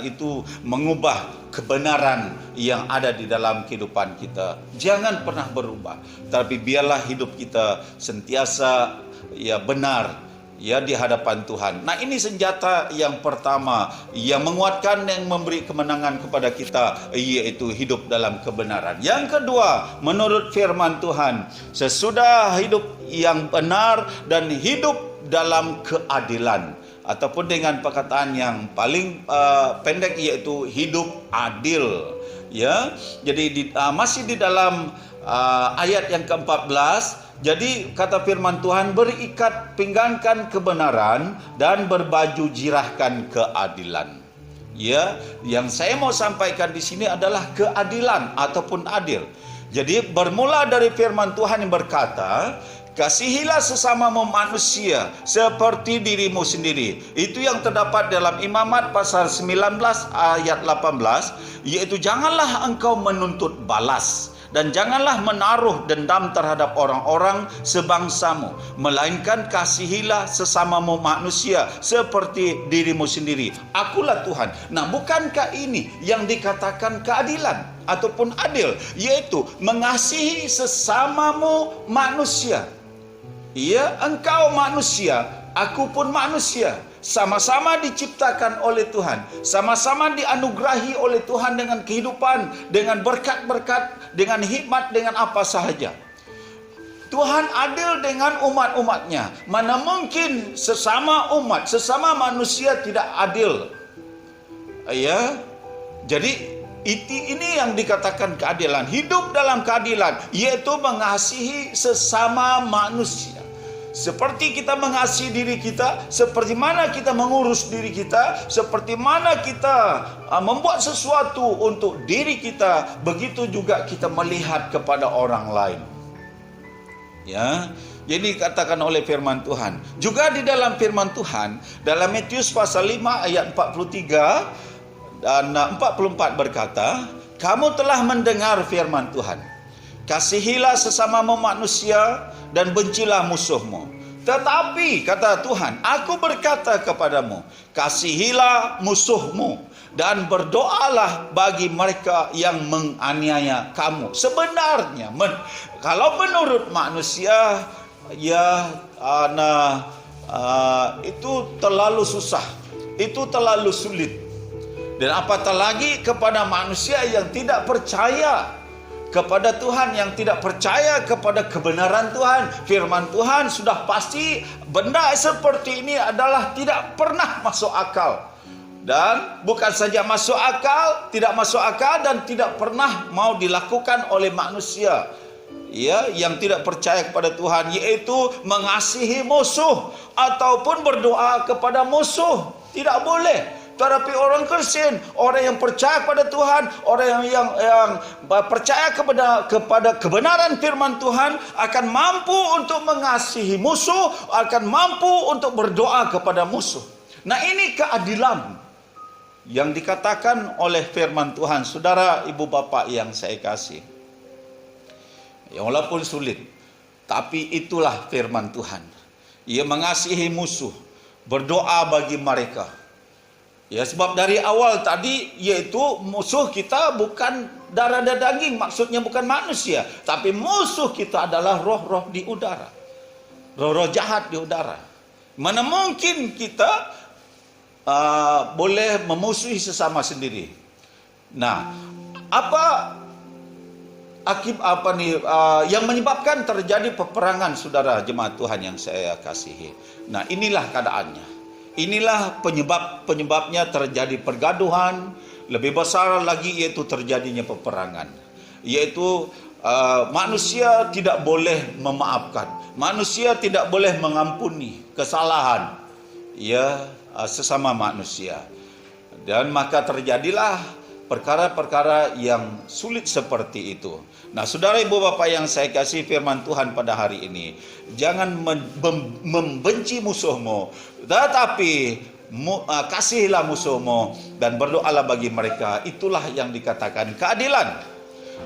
itu mengubah kebenaran yang ada di dalam kehidupan kita. Jangan pernah berubah, tapi biarlah hidup kita sentiasa ya benar ya di hadapan Tuhan. Nah, ini senjata yang pertama yang menguatkan, yang memberi kemenangan kepada kita, yaitu hidup dalam kebenaran. Yang kedua, menurut firman Tuhan, sesudah hidup yang benar dan hidup dalam keadilan, ataupun dengan perkataan yang paling pendek yaitu hidup adil. Ya, jadi masih di dalam ayat yang ke-14. Jadi kata firman Tuhan, berikat pinggangkan kebenaran dan berbaju jirahkan keadilan. Ya, yang saya mau sampaikan di sini adalah keadilan ataupun adil. Jadi bermula dari firman Tuhan yang berkata, kasihilah sesamamu manusia seperti dirimu sendiri. Itu yang terdapat dalam Imamat pasal 19 ayat 18, yaitu janganlah engkau menuntut balas dan janganlah menaruh dendam terhadap orang-orang sebangsamu, melainkan kasihilah sesamamu manusia seperti dirimu sendiri. Akulah Tuhan. Nah, bukankah ini yang dikatakan keadilan ataupun adil, yaitu mengasihi sesamamu manusia? Ya, engkau manusia, aku pun manusia. Sama-sama diciptakan oleh Tuhan, sama-sama dianugerahi oleh Tuhan dengan kehidupan, dengan berkat-berkat, dengan hikmat, dengan apa sahaja. Tuhan adil dengan umat-umatnya. Mana mungkin sesama umat, sesama manusia tidak adil. Ya, jadi ini yang dikatakan keadilan. Hidup dalam keadilan, yaitu mengasihi sesama manusia. Seperti kita mengasihi diri kita, seperti mana kita mengurus diri kita, seperti mana kita membuat sesuatu untuk diri kita, begitu juga kita melihat kepada orang lain. Ya, jadi dikatakan oleh firman Tuhan. Juga di dalam firman Tuhan, dalam Matius pasal 5 ayat 43 dan 44 berkata, kamu telah mendengar firman Tuhan, kasihilah sesamamu manusia dan bencilah musuhmu. Tetapi kata Tuhan, aku berkata kepadamu, kasihilah musuhmu dan berdoalah bagi mereka yang menganiaya kamu. Sebenarnya kalau menurut manusia ya itu terlalu susah, itu terlalu sulit. Dan apatah lagi kepada manusia yang tidak percaya kepada Tuhan, yang tidak percaya kepada kebenaran Tuhan, firman Tuhan, sudah pasti benda seperti ini adalah tidak pernah masuk akal. Dan bukan saja masuk akal, tidak masuk akal dan tidak pernah mau dilakukan oleh manusia ya yang tidak percaya kepada Tuhan, yaitu mengasihi musuh ataupun berdoa kepada musuh. Tidak boleh. Tetapi orang Kristen, orang yang percaya kepada Tuhan, orang yang percaya kepada kebenaran firman Tuhan akan mampu untuk mengasihi musuh, akan mampu untuk berdoa kepada musuh. Nah, ini keadilan yang dikatakan oleh firman Tuhan. Saudara, ibu bapak yang saya kasih, ya walaupun sulit, tapi itulah firman Tuhan. Ia mengasihi musuh, berdoa bagi mereka. Ya, sebab dari awal tadi, yaitu musuh kita bukan darah dan daging, maksudnya bukan manusia, tapi musuh kita adalah roh-roh di udara, roh-roh jahat di udara. Mana mungkin kita boleh memusuhi sesama sendiri. Nah, yang menyebabkan terjadi peperangan, saudara jemaat Tuhan yang saya kasihi. Nah, inilah keadaannya. Inilah penyebabnya terjadi pergaduhan, lebih besar lagi yaitu terjadinya peperangan. Yaitu manusia tidak boleh memaafkan, manusia tidak boleh mengampuni kesalahan ya sesama manusia. Dan maka terjadilah perkara-perkara yang sulit seperti itu. Nah, saudara ibu bapak yang saya kasih, firman Tuhan pada hari ini, jangan membenci musuhmu, tetapi kasihilah musuhmu dan berdoalah bagi mereka. Itulah yang dikatakan keadilan.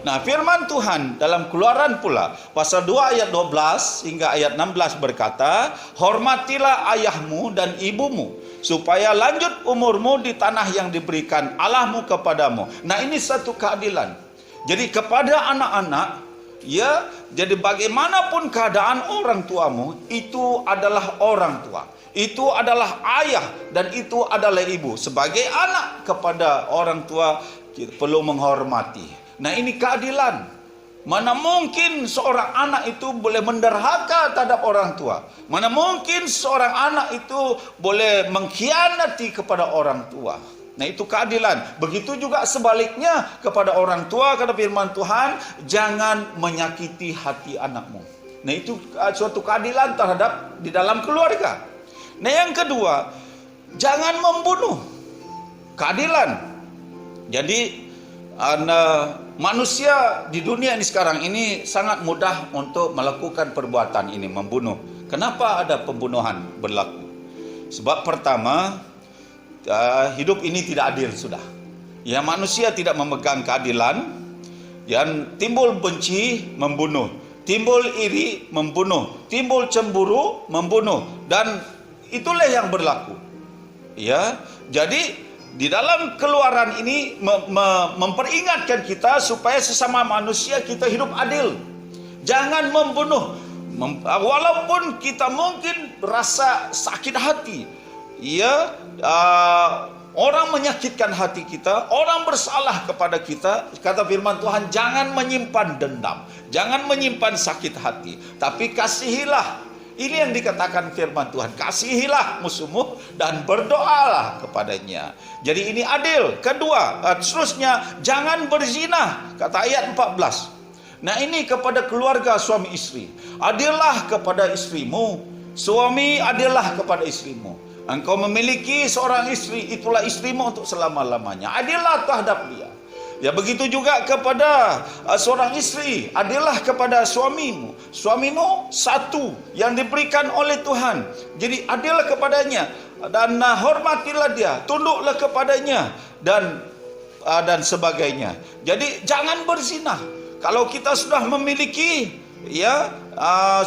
Nah, firman Tuhan dalam Keluaran pula pasal 2 ayat 12 hingga ayat 16 berkata, hormatilah ayahmu dan ibumu, supaya lanjut umurmu di tanah yang diberikan Allahmu kepadamu. Nah, ini satu keadilan. Jadi kepada anak-anak, ya, jadi bagaimanapun keadaan orang tuamu, itu adalah orang tua, itu adalah ayah, dan itu adalah ibu. Sebagai anak kepada orang tua, kita perlu menghormati. Nah, ini keadilan. Mana mungkin seorang anak itu boleh menderhaka terhadap orang tua. Mana mungkin seorang anak itu boleh mengkhianati kepada orang tua. Nah, itu keadilan. Begitu juga sebaliknya kepada orang tua, kata firman Tuhan, jangan menyakiti hati anakmu. Nah, itu suatu keadilan terhadap di dalam keluarga. Nah, yang kedua, jangan membunuh. Keadilan. Jadi manusia di dunia ini sekarang ini sangat mudah untuk melakukan perbuatan ini, membunuh. Kenapa ada pembunuhan berlaku? Sebab pertama, hidup ini tidak adil sudah. Ya, manusia tidak memegang keadilan. Dan timbul benci, membunuh. Timbul iri, membunuh. Timbul cemburu, membunuh. Dan itulah yang berlaku. Ya, jadi di dalam Keluaran ini memperingatkan kita supaya sesama manusia kita hidup adil. Jangan membunuh. Walaupun kita mungkin rasa sakit hati, ya, orang menyakitkan hati kita, orang bersalah kepada kita, kata firman Tuhan, jangan menyimpan dendam, jangan menyimpan sakit hati, tapi kasihilah. Ini yang dikatakan firman Tuhan, kasihilah musuhmu dan berdoalah kepadanya. Jadi ini adil. Kedua, seterusnya, jangan berzina, kata ayat 14. Nah, ini kepada keluarga suami istri. Adillah kepada istrimu, suami adillah kepada istrimu. Engkau memiliki seorang istri, itulah istrimu untuk selama-lamanya. Adillah terhadap dia. Ya, begitu juga kepada seorang istri, adillah kepada suamimu. Suamimu satu yang diberikan oleh Tuhan. Jadi adillah kepadanya dan hormatilah dia, tunduklah kepadanya dan sebagainya. Jadi jangan berzina. Kalau kita sudah memiliki, ya,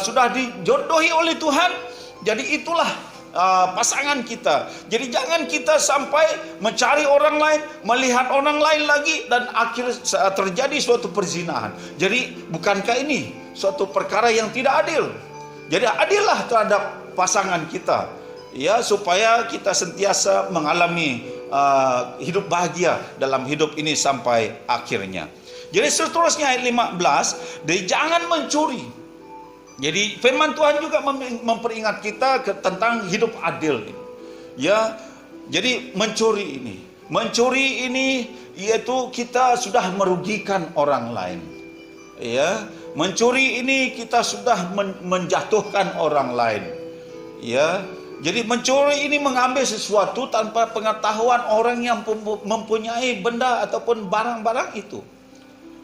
sudah dijodohi oleh Tuhan, jadi itulah pasangan kita. Jadi jangan kita sampai mencari orang lain, melihat orang lain lagi, dan akhir terjadi suatu perzinahan. Jadi bukankah ini suatu perkara yang tidak adil? Jadi adillah terhadap pasangan kita, ya, supaya kita sentiasa mengalami hidup bahagia dalam hidup ini sampai akhirnya. Jadi seterusnya ayat 15, jangan mencuri. Jadi firman Tuhan juga memperingat kita tentang hidup adil, ya. Jadi mencuri ini yaitu kita sudah merugikan orang lain, ya. Mencuri ini kita sudah menjatuhkan orang lain, ya. Jadi mencuri ini mengambil sesuatu tanpa pengetahuan orang yang mempunyai benda ataupun barang-barang itu.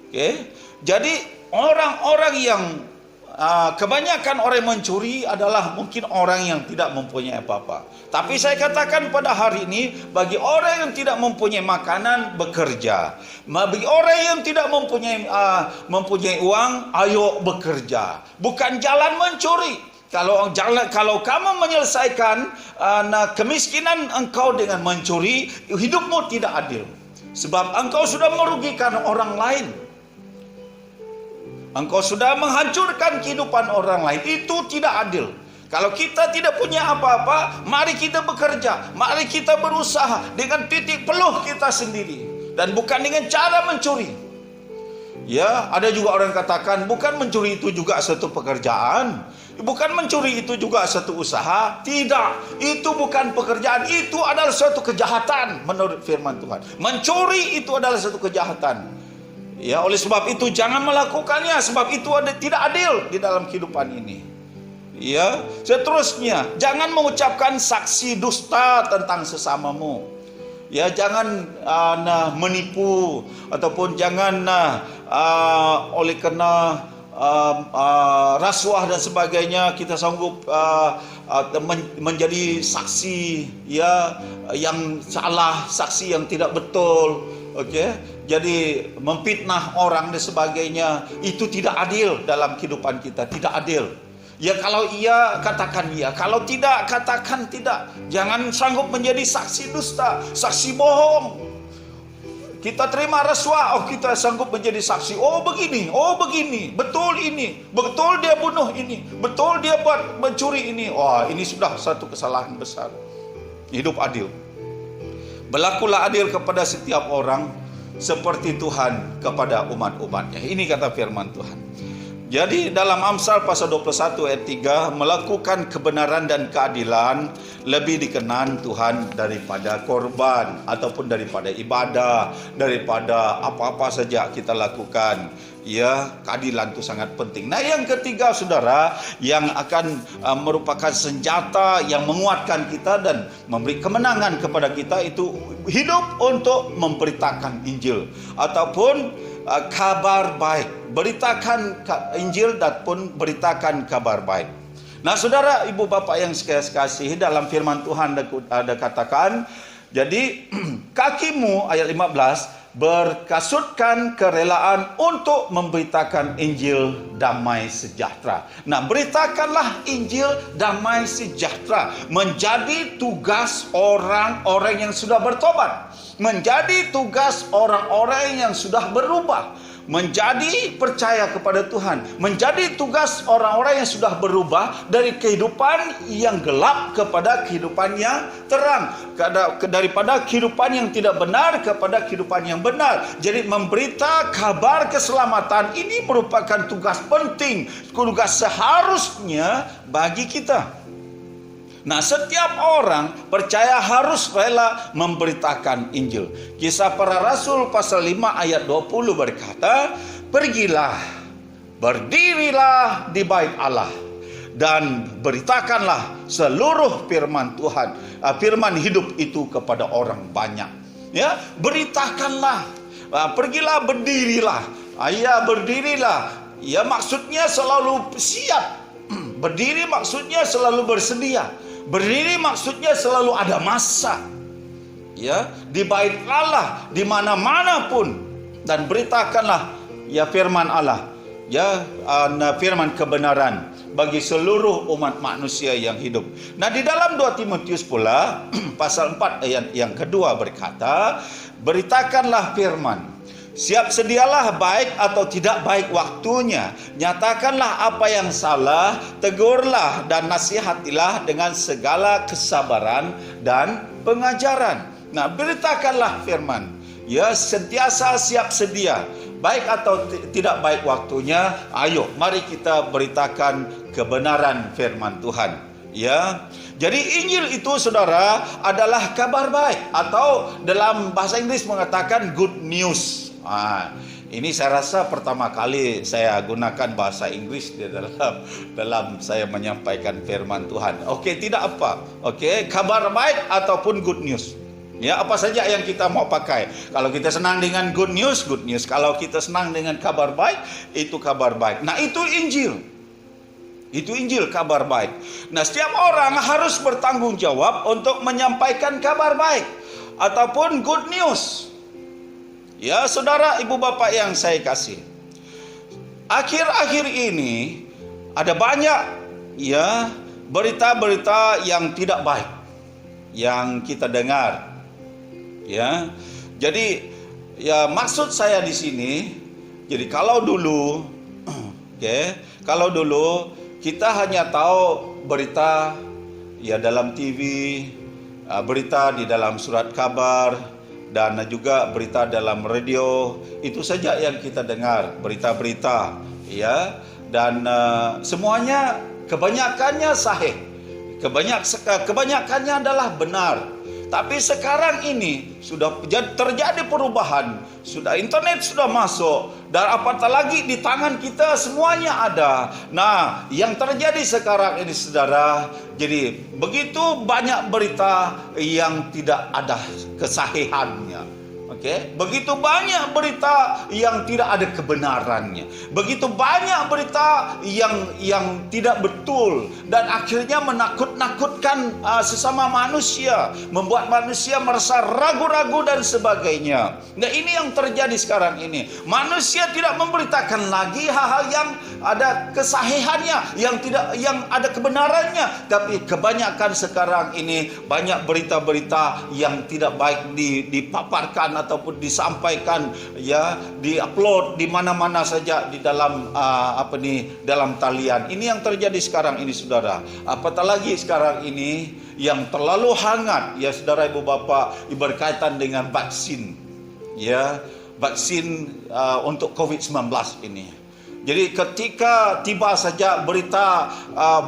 Oke. Jadi orang-orang yang kebanyakan orang yang mencuri adalah mungkin orang yang tidak mempunyai apa-apa. Tapi saya katakan pada hari ini, bagi orang yang tidak mempunyai makanan, bekerja. Bagi orang yang tidak mempunyai uang, ayo bekerja. Bukan jalan mencuri. Kalau kamu menyelesaikan kemiskinan engkau dengan mencuri, hidupmu tidak adil. Sebab engkau sudah merugikan orang lain. Engkau sudah menghancurkan kehidupan orang lain. Itu tidak adil. Kalau kita tidak punya apa-apa, mari kita bekerja. Mari kita berusaha dengan titik peluh kita sendiri. Dan bukan dengan cara mencuri. Ya, ada juga orang katakan, bukan mencuri itu juga satu pekerjaan. Bukan mencuri itu juga satu usaha. Tidak, itu bukan pekerjaan. Itu adalah suatu kejahatan menurut firman Tuhan. Mencuri itu adalah satu kejahatan. Ya, oleh sebab itu jangan melakukannya. Sebab itu tidak adil di dalam kehidupan ini. Ya, seterusnya jangan mengucapkan saksi dusta tentang sesamamu. Ya, jangan menipu ataupun jangan oleh karena rasuah dan sebagainya kita sanggup menjadi saksi, ya, yang salah, saksi yang tidak betul. Okey, jadi memfitnah orang dan sebagainya, itu tidak adil dalam kehidupan kita, tidak adil. Ya, kalau iya katakan iya, kalau tidak katakan tidak. Jangan sanggup menjadi saksi dusta, saksi bohong. Kita terima rasuah, kita sanggup menjadi saksi. Oh begini, betul ini, betul dia bunuh ini, betul dia buat mencuri ini. Ini sudah satu kesalahan besar. Hidup adil. Berlakulah adil kepada setiap orang seperti Tuhan kepada umat-umatnya. Ini kata firman Tuhan. Jadi dalam Amsal pasal 21 ayat 3, melakukan kebenaran dan keadilan lebih dikenan Tuhan daripada korban ataupun daripada ibadah, daripada apa-apa saja kita lakukan. Ya, keadilan itu sangat penting. Nah, yang ketiga saudara, yang akan merupakan senjata yang menguatkan kita dan memberi kemenangan kepada kita, itu hidup untuk memberitakan Injil ataupun kabar baik. Beritakan Injil dan pun beritakan kabar baik. Nah, saudara, ibu bapa yang sekasihi, dalam firman Tuhan ada katakan, jadi kakimu, ayat 15, berkasutkan kerelaan untuk memberitakan Injil damai sejahtera. Nah, beritakanlah Injil damai sejahtera menjadi tugas orang-orang yang sudah bertobat, menjadi tugas orang-orang yang sudah berubah, menjadi percaya kepada Tuhan, menjadi tugas orang-orang yang sudah berubah dari kehidupan yang gelap kepada kehidupan yang terang, daripada kehidupan yang tidak benar kepada kehidupan yang benar. Jadi memberita kabar keselamatan ini merupakan tugas penting, tugas seharusnya bagi kita. Nah, setiap orang percaya harus rela memberitakan Injil. Kisah Para Rasul pasal 5 ayat 20 berkata, pergilah, berdirilah di bait Allah, dan beritakanlah seluruh firman Tuhan, firman hidup itu kepada orang banyak. Ya, beritakanlah, pergilah, berdirilah. Ya, berdirilah. Ya, maksudnya selalu siap. Berdiri maksudnya selalu bersedia. Berdiri maksudnya selalu ada masa. Ya, di bait Allah, di mana-mana pun, dan beritakanlah ya firman Allah, ya firman kebenaran bagi seluruh umat manusia yang hidup. Nah, di dalam 2 Timotius pula pasal 4 ayat yang kedua berkata, beritakanlah firman Siap sedialah baik atau tidak baik waktunya. Nyatakanlah apa yang salah, tegurlah dan nasihatilah dengan segala kesabaran dan pengajaran. Nah, beritakanlah firman. Ya, sentiasa siap sedia. Baik atau tidak baik waktunya, ayo mari kita beritakan kebenaran firman Tuhan. Ya. Jadi Injil itu saudara adalah kabar baik, atau dalam bahasa Inggris mengatakan good news. Ini saya rasa pertama kali saya gunakan bahasa Inggris di dalam saya menyampaikan firman Tuhan. Oke, tidak apa. Oke, kabar baik ataupun good news. Ya, apa saja yang kita mau pakai. Kalau kita senang dengan good news, good news. Kalau kita senang dengan kabar baik, itu kabar baik. Nah, itu Injil. Itu Injil, kabar baik. Nah, setiap orang harus bertanggung jawab untuk menyampaikan kabar baik ataupun good news. Ya, saudara, ibu bapak yang saya kasih. Akhir-akhir ini ada banyak ya berita-berita yang tidak baik yang kita dengar. Ya. Jadi ya maksud saya di sini, jadi kalau dulu kalau dulu kita hanya tahu berita ya dalam TV, berita di dalam surat kabar, dan juga berita dalam radio, itu saja yang kita dengar, berita-berita ya, dan semuanya kebanyakannya sahih, kebanyakannya adalah benar. Tapi sekarang ini sudah terjadi perubahan, sudah internet sudah masuk, dan apatah lagi di tangan kita semuanya ada. Nah, yang terjadi sekarang ini saudara, jadi begitu banyak berita yang tidak ada kesahihannya. Begitu banyak berita yang tidak ada kebenarannya. Begitu banyak berita yang tidak betul, dan akhirnya menakut-nakutkan sesama manusia, membuat manusia merasa ragu-ragu dan sebagainya. Nah, ini yang terjadi sekarang ini. Manusia tidak memberitakan lagi hal-hal yang ada kesahihannya, yang ada kebenarannya, tapi kebanyakan sekarang ini banyak berita-berita yang tidak baik dipaparkan ataupun disampaikan, ya, diupload di mana-mana saja di dalam dalam talian. Ini yang terjadi sekarang ini saudara. Apatah lagi sekarang ini yang terlalu hangat ya saudara ibu bapak, berkaitan dengan vaksin. Ya, vaksin untuk COVID-19 ini. Jadi ketika tiba saja berita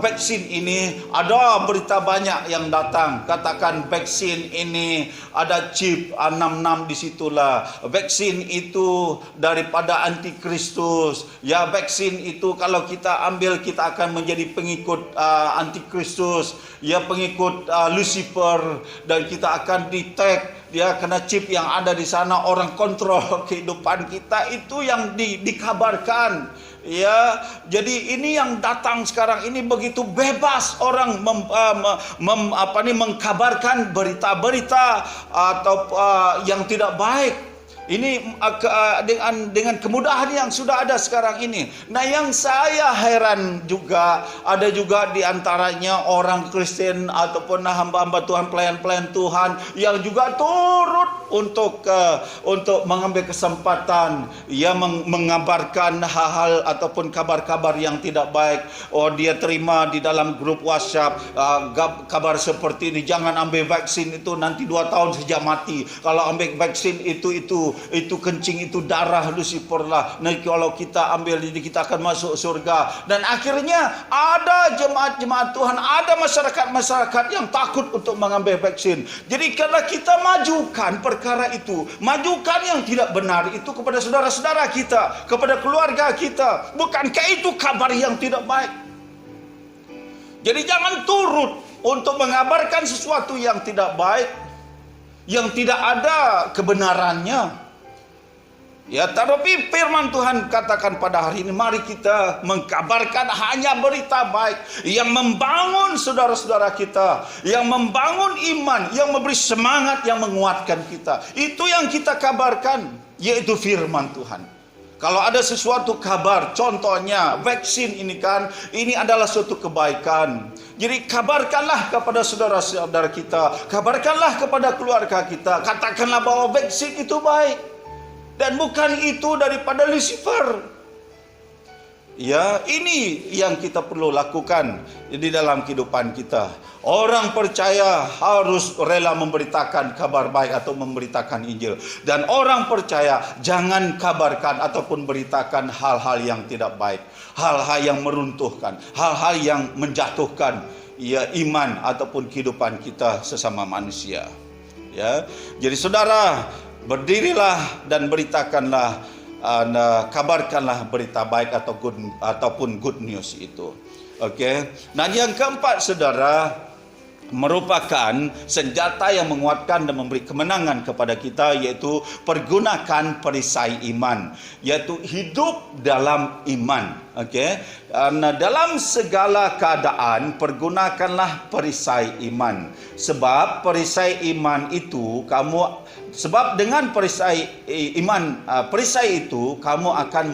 vaksin ini, ada berita banyak yang datang. Katakan vaksin ini ada chip 66 disitulah. Vaksin itu daripada antikristus. Ya, vaksin itu kalau kita ambil kita akan menjadi pengikut antikristus. Ya, pengikut Lucifer, dan kita akan detect ya, kena chip yang ada di sana, orang kontrol kehidupan kita, itu yang dikabarkan. Ya, jadi ini yang datang sekarang ini, begitu bebas orang mengkabarkan berita-berita atau yang tidak baik. Ini dengan kemudahan yang sudah ada sekarang ini. Nah, yang saya heran juga, ada juga di antaranya orang Kristen ataupun hamba-hamba Tuhan, pelayan-pelayan Tuhan yang juga turut untuk mengambil kesempatan, ya, mengabarkan hal-hal ataupun kabar-kabar yang tidak baik. Oh, dia terima di dalam grup WhatsApp kabar seperti ini, jangan ambil vaksin itu, nanti 2 tahun saja mati. Kalau ambil vaksin itu kencing, itu darah Lucifer lah. Nah, kalau kita ambil ini kita akan masuk surga. Dan akhirnya ada jemaat-jemaat Tuhan, ada masyarakat-masyarakat yang takut untuk mengambil vaksin. Jadi karena kita majukan perkara itu, majukan yang tidak benar itu kepada saudara-saudara kita, kepada keluarga kita, bukankah itu kabar yang tidak baik? Jadi jangan turut untuk mengabarkan sesuatu yang tidak baik, yang tidak ada kebenarannya. Ya, tapi firman Tuhan katakan pada hari ini, mari kita mengkabarkan hanya berita baik yang membangun saudara-saudara kita, yang membangun iman, yang memberi semangat, yang menguatkan kita. Itu yang kita kabarkan, yaitu firman Tuhan. Kalau ada sesuatu kabar, contohnya vaksin ini kan, ini adalah suatu kebaikan. Jadi kabarkanlah kepada saudara-saudara kita, kabarkanlah kepada keluarga kita, katakanlah bahwa vaksin itu baik. dan bukan itu daripada Lucifer. Ya, ini yang kita perlu lakukan di dalam kehidupan kita. Orang percaya harus rela memberitakan kabar baik atau memberitakan Injil. Dan orang percaya jangan kabarkan ataupun beritakan hal-hal yang tidak baik, hal-hal yang meruntuhkan, hal-hal yang menjatuhkan ya iman ataupun kehidupan kita sesama manusia. Ya. Jadi saudara, berdirilah dan beritakanlah, kabarkanlah berita baik ataupun good news itu. Okey. Nah, yang keempat saudara, merupakan senjata yang menguatkan dan memberi kemenangan kepada kita, yaitu pergunakan perisai iman, yaitu hidup dalam iman. Okey. Nah, dalam segala keadaan pergunakanlah perisai iman. Sebab perisai iman itu sebab dengan perisai iman, perisai itu kamu akan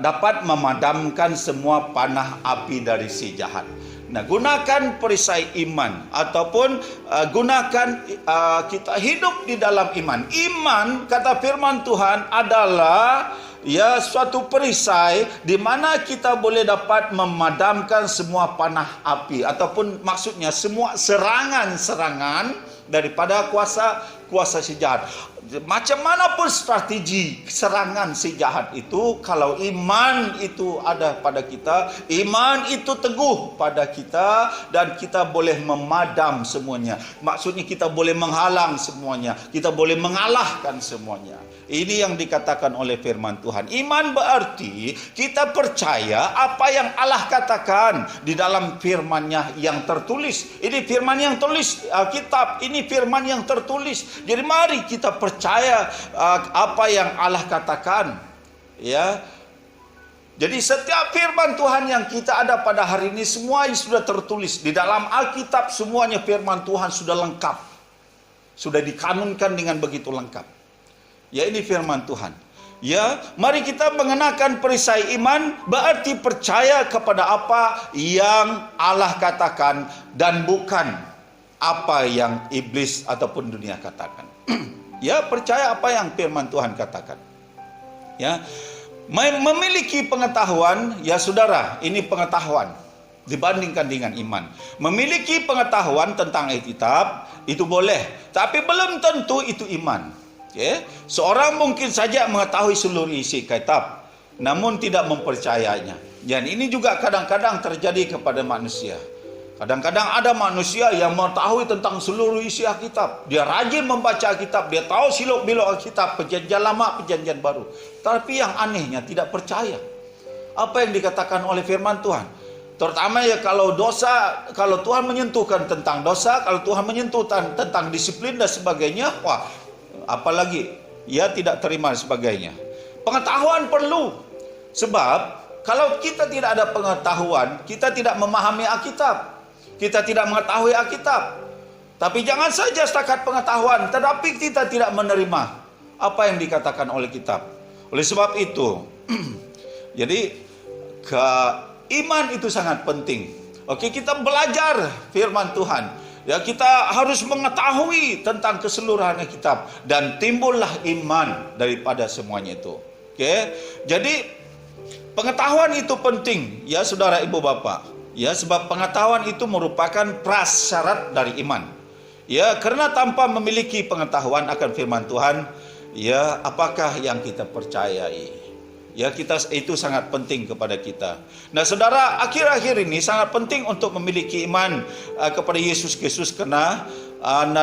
dapat memadamkan semua panah api dari si jahat. Nah, gunakan perisai iman ataupun kita hidup di dalam iman. Iman, kata firman Tuhan, adalah ya suatu perisai di mana kita boleh dapat memadamkan semua panah api ataupun maksudnya semua serangan-serangan daripada kuasa si jahat. Macam mana pun strategi serangan si jahat itu, kalau iman itu ada pada kita, iman itu teguh pada kita, dan kita boleh memadam semuanya. Maksudnya kita boleh menghalang semuanya, kita boleh mengalahkan semuanya. Ini yang dikatakan oleh firman Tuhan. Iman berarti kita percaya apa yang Allah katakan di dalam firman-Nya yang tertulis. Ini firman yang tulis kitab, ini firman yang tertulis. Jadi mari kita percaya apa yang Allah katakan. Ya. Jadi setiap firman Tuhan yang kita ada pada hari ini semua sudah tertulis di dalam Alkitab. Semuanya firman Tuhan sudah lengkap, sudah dikanunkan dengan begitu lengkap. Ya, ini firman Tuhan. Ya, mari kita mengenakan perisai iman, berarti percaya kepada apa yang Allah katakan dan bukan apa yang iblis ataupun dunia katakan. Ya, percaya apa yang firman Tuhan katakan. Ya, memiliki pengetahuan, ya saudara, ini pengetahuan dibandingkan dengan iman. Memiliki pengetahuan tentang Alkitab itu boleh, tapi belum tentu itu iman. Okay. Seorang mungkin saja mengetahui seluruh isi kitab, namun tidak mempercayainya. Dan ini juga kadang-kadang terjadi kepada manusia. Kadang-kadang ada manusia yang mengetahui tentang seluruh isi Alkitab. Dia rajin membaca Alkitab, dia tahu siluk-biluk Alkitab, perjanjian lama, perjanjian baru. Tapi yang anehnya tidak percaya apa yang dikatakan oleh firman Tuhan. Terutama ya kalau dosa, kalau Tuhan menyentuhkan tentang dosa, kalau Tuhan menyentuh tentang disiplin dan sebagainya, wah, apalagi ia tidak terima sebagainya. Pengetahuan perlu. Sebab kalau kita tidak ada pengetahuan, kita tidak memahami Alkitab. Kita tidak mengetahui Alkitab. Tapi jangan saja setakat pengetahuan, tetapi kita tidak menerima apa yang dikatakan oleh kitab. Oleh sebab itu, jadi iman itu sangat penting. Oke, kita belajar firman Tuhan. Ya, kita harus mengetahui tentang keseluruhan kitab dan timbullah iman daripada semuanya itu. Oke. Jadi pengetahuan itu penting, ya saudara ibu bapak. Ya, sebab pengetahuan itu merupakan prasyarat dari iman. Ya, karena tanpa memiliki pengetahuan akan firman Tuhan, ya apakah yang kita percayai? Ya, itu sangat penting kepada kita. Nah, saudara, akhir-akhir ini sangat penting untuk memiliki iman kepada Yesus Kristus, karena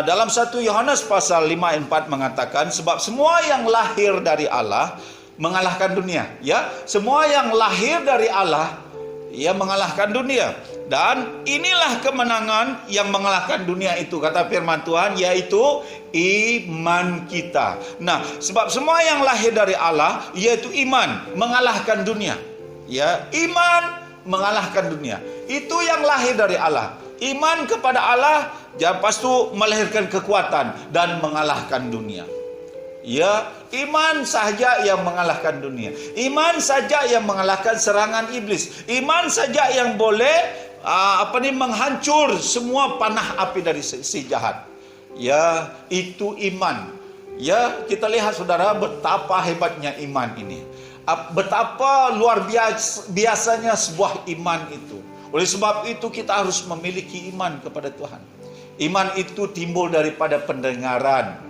dalam 1 Yohanes pasal 5 ayat 4 mengatakan, sebab semua yang lahir dari Allah mengalahkan dunia. Ya, semua yang lahir dari Allah ia mengalahkan dunia. Dan inilah kemenangan yang mengalahkan dunia itu, kata firman Tuhan, yaitu iman kita. Nah, sebab semua yang lahir dari Allah, yaitu iman, mengalahkan dunia. Ya, iman mengalahkan dunia. Itu yang lahir dari Allah. Iman kepada Allah, lepas itu melahirkan kekuatan dan mengalahkan dunia. Ya, iman saja yang mengalahkan dunia. Iman saja yang mengalahkan serangan iblis. Iman saja yang boleh menghancur semua panah api dari si jahat. Ya, itu iman. Ya, kita lihat saudara betapa hebatnya iman ini. Betapa luar biasanya sebuah iman itu. Oleh sebab itu kita harus memiliki iman kepada Tuhan. Iman itu timbul daripada pendengaran.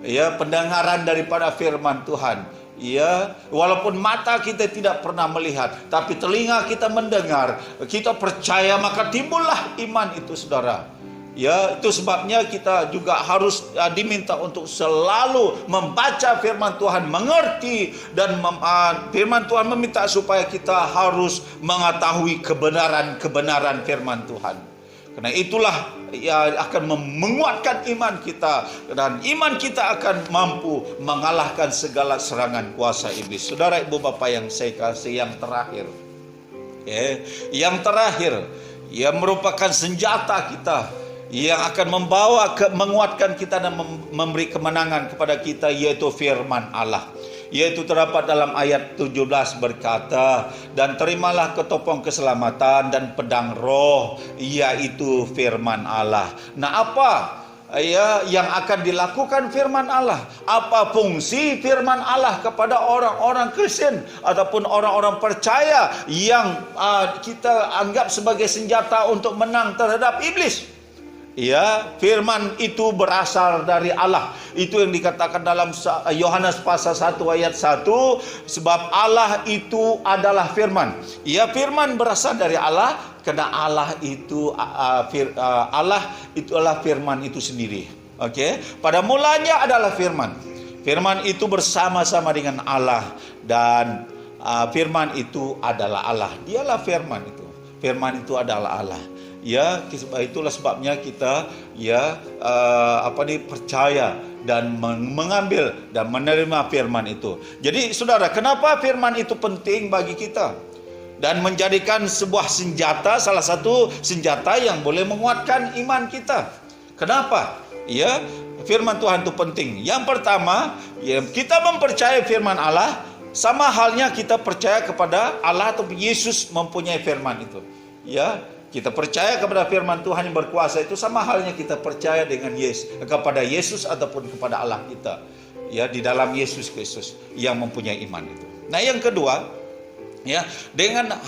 Ya, pendengaran daripada firman Tuhan. Ya, walaupun mata kita tidak pernah melihat, tapi telinga kita mendengar, kita percaya, maka timbullah iman itu, saudara. Ya, itu sebabnya kita juga harus diminta untuk selalu membaca firman Tuhan, mengerti, dan firman Tuhan meminta supaya kita harus mengetahui kebenaran firman Tuhan. Karena itulah ya akan menguatkan iman kita, dan iman kita akan mampu mengalahkan segala serangan kuasa iblis. Saudara, ibu bapa yang saya kasih, yang terakhir, yang terakhir, yang merupakan senjata kita, yang akan menguatkan kita dan memberi kemenangan kepada kita, yaitu firman Allah. Yaitu terdapat dalam ayat 17 berkata, dan terimalah ketopong keselamatan dan pedang roh, yaitu firman Allah. Nah, apa ya yang akan dilakukan firman Allah? Apa fungsi firman Allah kepada orang-orang Kristen ataupun orang-orang percaya yang kita anggap sebagai senjata untuk menang terhadap iblis? Ya, firman itu berasal dari Allah. Itu yang dikatakan dalam Yohanes pasal 1 ayat 1, sebab Allah itu adalah firman. Ya, firman berasal dari Allah karena Allah itu Allah itulah firman itu sendiri. Oke, pada mulanya adalah firman. Firman itu bersama-sama dengan Allah, dan firman itu adalah Allah. Dialah firman itu. Firman itu adalah Allah. Ya, itulah sebabnya kita percaya dan mengambil dan menerima firman itu. Jadi saudara, kenapa firman itu penting bagi kita dan menjadikan sebuah senjata, salah satu senjata yang boleh menguatkan iman kita? Kenapa? Ya, firman Tuhan itu penting. Yang pertama, ya, kita mempercayai firman Allah sama halnya kita percaya kepada Allah atau Yesus mempunyai firman itu. Ya, kita percaya kepada firman Tuhan yang berkuasa itu sama halnya kita percaya dengan kepada Yesus ataupun kepada Allah kita. Ya, di dalam Yesus Kristus yang mempunyai iman itu. Nah, yang kedua, ya,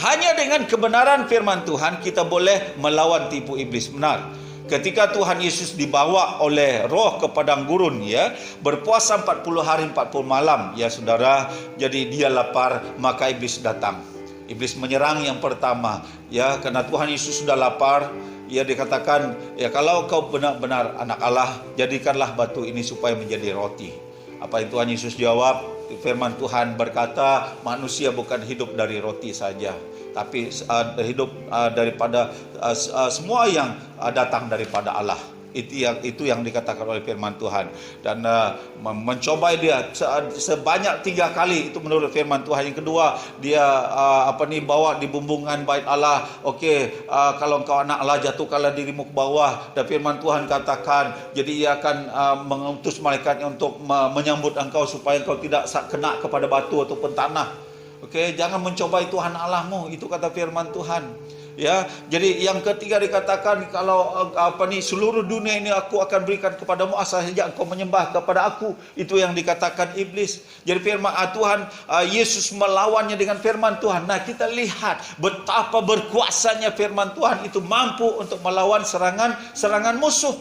hanya dengan kebenaran firman Tuhan kita boleh melawan tipu iblis. Benar. Ketika Tuhan Yesus dibawa oleh Roh ke padang gurun, ya, berpuasa 40 hari 40 malam, ya saudara, jadi dia lapar, maka iblis datang. Iblis menyerang yang pertama, ya, karena Tuhan Yesus sudah lapar, ya, dikatakan, ya, kalau kau benar-benar anak Allah, jadikanlah batu ini supaya menjadi roti. Apa yang Tuhan Yesus jawab? Firman Tuhan berkata, manusia bukan hidup dari roti saja, tapi hidup daripada semua yang datang daripada Allah. Itu yang dikatakan oleh firman Tuhan. Dan mencobai dia sebanyak 3 kali, itu menurut firman Tuhan. Yang kedua, dia bawa di bumbungan bait Allah. Okey, kalau engkau anak Allah, jatuhkanlah dirimu ke bawah. Dan firman Tuhan katakan, jadi ia akan mengutus malaikatnya untuk menyambut engkau supaya engkau tidak kena kepada batu ataupun tanah. Okey, jangan mencobai Tuhan Allahmu, itu kata firman Tuhan. Ya, jadi yang ketiga dikatakan, kalau seluruh dunia ini aku akan berikan kepadamu asal saja engkau menyembah kepada aku. Itu yang dikatakan iblis. Jadi firman Tuhan, Yesus melawannya dengan firman Tuhan. Nah, kita lihat betapa berkuasanya firman Tuhan itu mampu untuk melawan serangan musuh.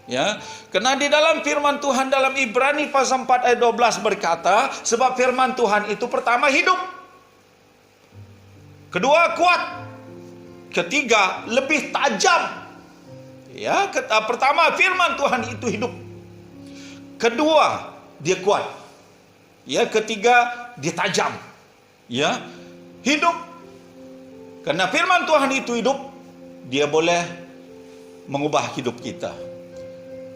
Ya, karena di dalam firman Tuhan dalam Ibrani pasal 4 ayat 12 berkata, sebab firman Tuhan itu pertama hidup, kedua kuat, ketiga lebih tajam. Ya, pertama firman Tuhan itu hidup, kedua dia kuat, ya, ketiga dia tajam. Ya, hidup. Karena firman Tuhan itu hidup, dia boleh mengubah hidup kita.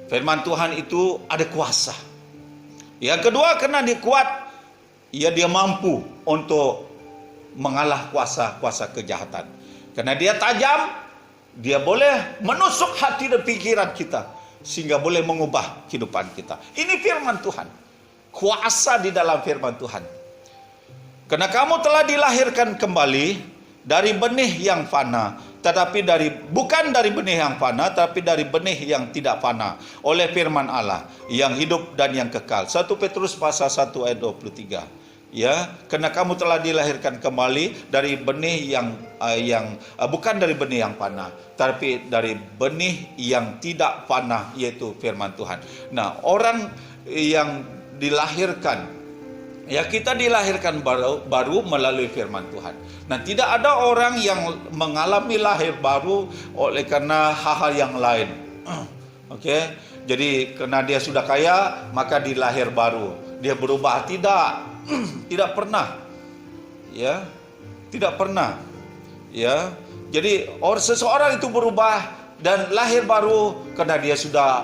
Firman Tuhan itu ada kuasa. Yang kedua, karena dia kuat, ya, dia mampu untuk mengalah kuasa kejahatan. Karena dia tajam, dia boleh menusuk hati dan pikiran kita sehingga boleh mengubah kehidupan kita. Ini firman Tuhan. Kuasa di dalam firman Tuhan. Karena kamu telah dilahirkan kembali dari benih yang fana, tetapi bukan dari benih yang fana, tapi dari benih yang tidak fana oleh firman Allah yang hidup dan yang kekal. 1 Petrus pasal 1 ayat 23. Ya, karena kamu telah dilahirkan kembali dari benih yang bukan dari benih yang fana, tapi dari benih yang tidak fana, yaitu firman Tuhan. Nah, orang yang dilahirkan, ya kita dilahirkan baru melalui firman Tuhan. Nah, tidak ada orang yang mengalami lahir baru oleh karena hal-hal yang lain. Oke, jadi karena dia sudah kaya maka dilahir baru. Dia berubah, tidak. Tidak pernah. Ya, tidak pernah. Ya, jadi seseorang itu berubah dan lahir baru karena dia sudah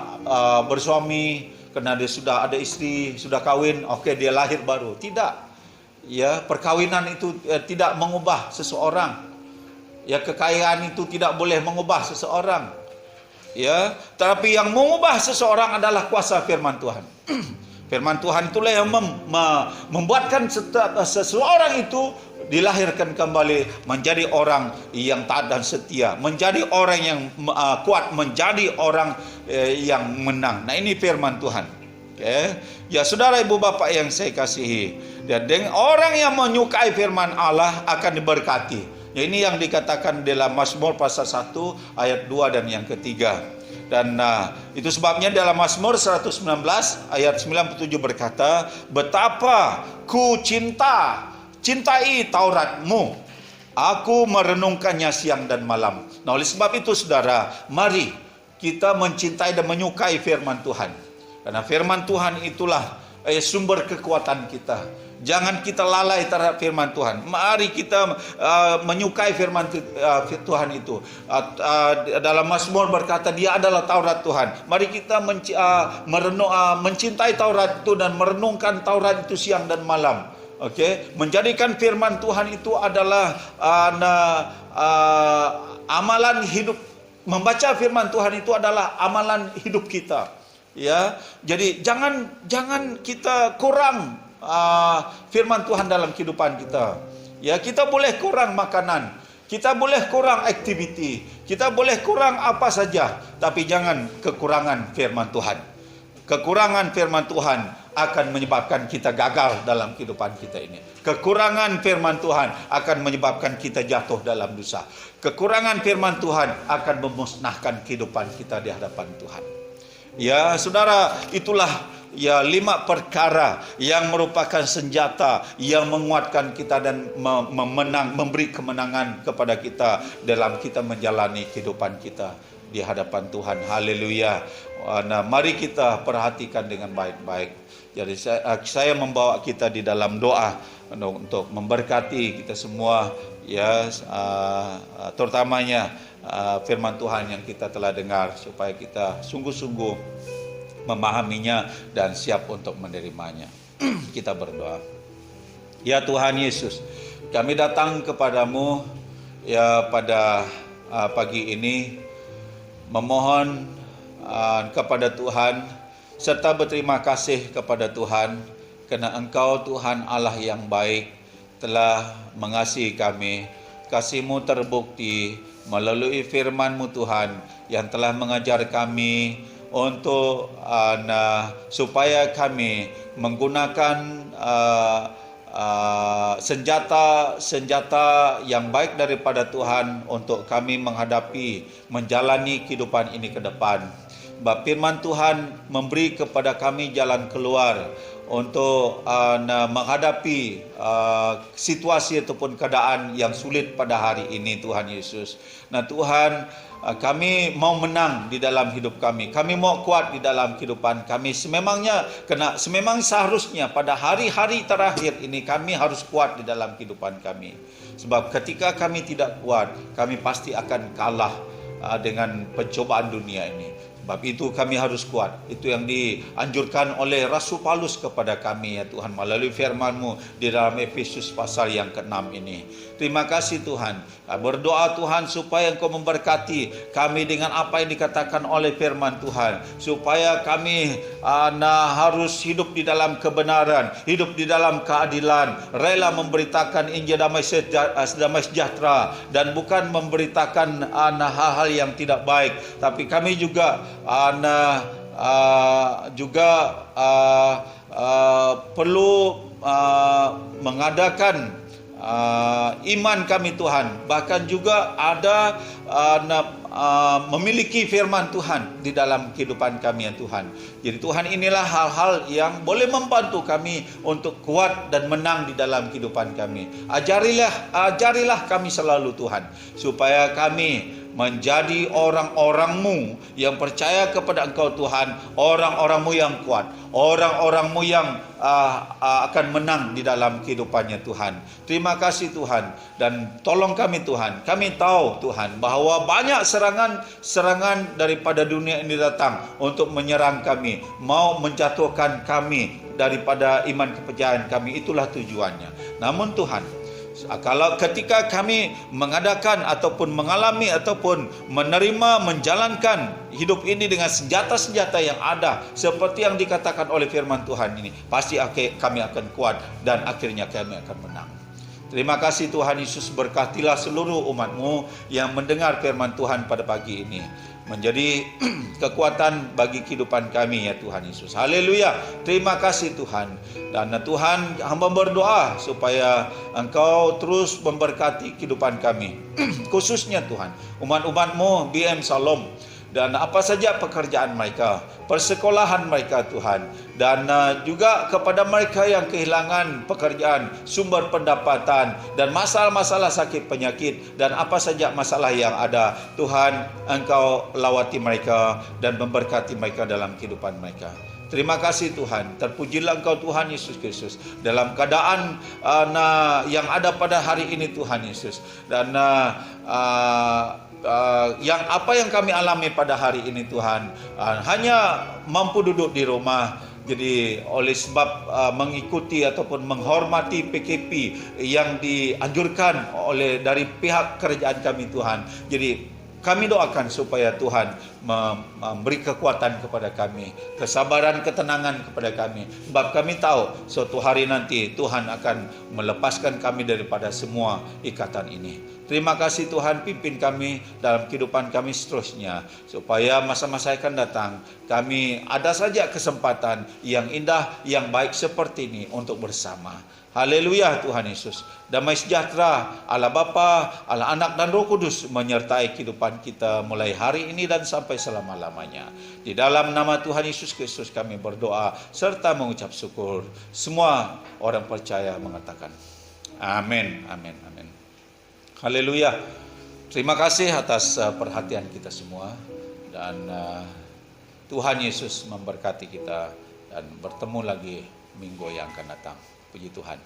bersuami, karena dia sudah ada istri, sudah kawin, oke, dia lahir baru. Tidak. Ya, perkawinan itu tidak mengubah seseorang. Ya, kekayaan itu tidak boleh mengubah seseorang. Ya, tapi yang mengubah seseorang adalah kuasa firman Tuhan. Firman Tuhan itulah yang membuatkan seseorang itu dilahirkan kembali menjadi orang yang taat dan setia, menjadi orang yang kuat, menjadi orang yang menang. Nah, ini firman Tuhan. Okay. Ya, saudara, ibu, bapak yang saya kasihi, dan orang yang menyukai firman Allah akan diberkati. Ya, ini yang dikatakan dalam Mazmur pasal 1 ayat 2 dan yang ketiga. Dan itu sebabnya dalam Mazmur 119 ayat 97 berkata, betapa ku cintai Tauratmu, aku merenungkannya siang dan malam. Nah, oleh sebab itu saudara, mari kita mencintai dan menyukai firman Tuhan. Karena firman Tuhan itulah sumber kekuatan kita. Jangan kita lalai terhadap firman Tuhan. Mari kita menyukai firman Tuhan itu. Dalam Mazmur berkata, dia adalah Taurat Tuhan. Mari kita mencintai Taurat itu dan merenungkan Taurat itu siang dan malam. Oke, menjadikan firman Tuhan itu adalah amalan hidup. Membaca firman Tuhan itu adalah amalan hidup kita. Ya, jadi jangan kita kurang firman Tuhan dalam kehidupan kita. Ya, kita boleh kurang makanan, kita boleh kurang aktiviti, kita boleh kurang apa saja, tapi jangan kekurangan firman Tuhan. Kekurangan firman Tuhan akan menyebabkan kita gagal dalam kehidupan kita ini. Kekurangan firman Tuhan akan menyebabkan kita jatuh dalam dosa. Kekurangan firman Tuhan akan memusnahkan kehidupan kita di hadapan Tuhan. Ya, saudara, itulah ya 5 perkara yang merupakan senjata yang menguatkan kita dan memberi kemenangan kepada kita dalam kita menjalani kehidupan kita di hadapan Tuhan. Haleluya. Nah, mari kita perhatikan dengan baik-baik. Jadi saya membawa kita di dalam doa untuk memberkati kita semua, ya, terutamanya firman Tuhan yang kita telah dengar, supaya kita sungguh-sungguh memahaminya dan siap untuk menerimanya. Kita berdoa. Ya Tuhan Yesus, kami datang kepadamu ya pada pagi ini, memohon kepada Tuhan serta berterima kasih kepada Tuhan karena Engkau Tuhan Allah yang baik telah mengasihi kami. Kasih-Mu terbukti melalui firman-Mu Tuhan yang telah mengajar kami untuk supaya kami menggunakan senjata yang baik daripada Tuhan untuk kami menjalani kehidupan ini ke depan. Firman Tuhan memberi kepada kami jalan keluar untuk menghadapi situasi ataupun keadaan yang sulit pada hari ini, Tuhan Yesus. Nah Tuhan, kami mau menang di dalam hidup kami. Kami mau kuat di dalam kehidupan kami. Sememang seharusnya pada hari-hari terakhir ini kami harus kuat di dalam kehidupan kami. Sebab ketika kami tidak kuat, kami pasti akan kalah dengan pencobaan dunia ini. Sebab itu kami harus kuat. Itu yang dianjurkan oleh Rasul Paulus kepada kami ya Tuhan, melalui firman-Mu di dalam Efesus pasal yang ke-6 ini. Terima kasih Tuhan. Berdoa Tuhan supaya Engkau memberkati kami dengan apa yang dikatakan oleh firman Tuhan, supaya kami harus hidup di dalam kebenaran, hidup di dalam keadilan, rela memberitakan Injil damai sejahtera, dan bukan memberitakan hal-hal yang tidak baik. Tapi kami juga perlu mengadakan iman kami Tuhan, bahkan juga ada memiliki firman Tuhan di dalam kehidupan kami ya Tuhan. Jadi Tuhan, inilah hal-hal yang boleh membantu kami untuk kuat dan menang di dalam kehidupan kami. Ajarilah kami selalu Tuhan, supaya kami menjadi orang-orang-Mu yang percaya kepada Engkau Tuhan, orang-orang-Mu yang kuat, orang-orang-Mu yang akan menang di dalam kehidupannya Tuhan. Terima kasih Tuhan, dan tolong kami Tuhan. Kami tahu Tuhan bahwa banyak serangan daripada dunia ini datang untuk menyerang kami, mau menjatuhkan kami daripada iman kepercayaan kami. Itulah tujuannya. Namun Tuhan, kalau ketika kami mengadakan ataupun mengalami ataupun menerima menjalankan hidup ini dengan senjata-senjata yang ada seperti yang dikatakan oleh firman Tuhan ini, pasti kami akan kuat dan akhirnya kami akan menang. Terima kasih Tuhan Yesus, berkatilah seluruh umat-Mu yang mendengar firman Tuhan pada pagi ini, menjadi kekuatan bagi kehidupan kami ya Tuhan Yesus. Haleluya. Terima kasih Tuhan. Dan Tuhan, hamba berdoa supaya Engkau terus memberkati kehidupan kami. Khususnya Tuhan, umat-umat-Mu BM Salom, dan apa saja pekerjaan mereka, persekolahan mereka Tuhan, dan juga kepada mereka yang kehilangan pekerjaan, sumber pendapatan, dan masalah-masalah sakit penyakit, dan apa saja masalah yang ada, Tuhan, Engkau lawati mereka dan memberkati mereka dalam kehidupan mereka. Terima kasih Tuhan. Terpujilah Engkau Tuhan Yesus Kristus dalam keadaan yang ada pada hari ini Tuhan Yesus. Dan apa yang kami alami pada hari ini Tuhan, hanya mampu duduk di rumah. Jadi oleh sebab mengikuti ataupun menghormati PKP yang dianjurkan dari pihak kerajaan kami Tuhan. Jadi kami doakan supaya Tuhan memberi kekuatan kepada kami, kesabaran, ketenangan kepada kami. Sebab kami tahu suatu hari nanti Tuhan akan melepaskan kami daripada semua ikatan ini. Terima kasih Tuhan, pimpin kami dalam kehidupan kami seterusnya, supaya masa-masa akan datang kami ada saja kesempatan yang indah, yang baik seperti ini untuk bersama. Haleluya Tuhan Yesus. Damai sejahtera Allah Bapa, Allah Anak dan Roh Kudus menyertai kehidupan kita mulai hari ini dan sampai selama-lamanya. Di dalam nama Tuhan Yesus Kristus kami berdoa serta mengucap syukur. Semua orang percaya mengatakan amin, amin, amin. Haleluya. Terima kasih atas perhatian kita semua, dan Tuhan Yesus memberkati kita, dan bertemu lagi minggu yang akan datang. Puji Tuhan.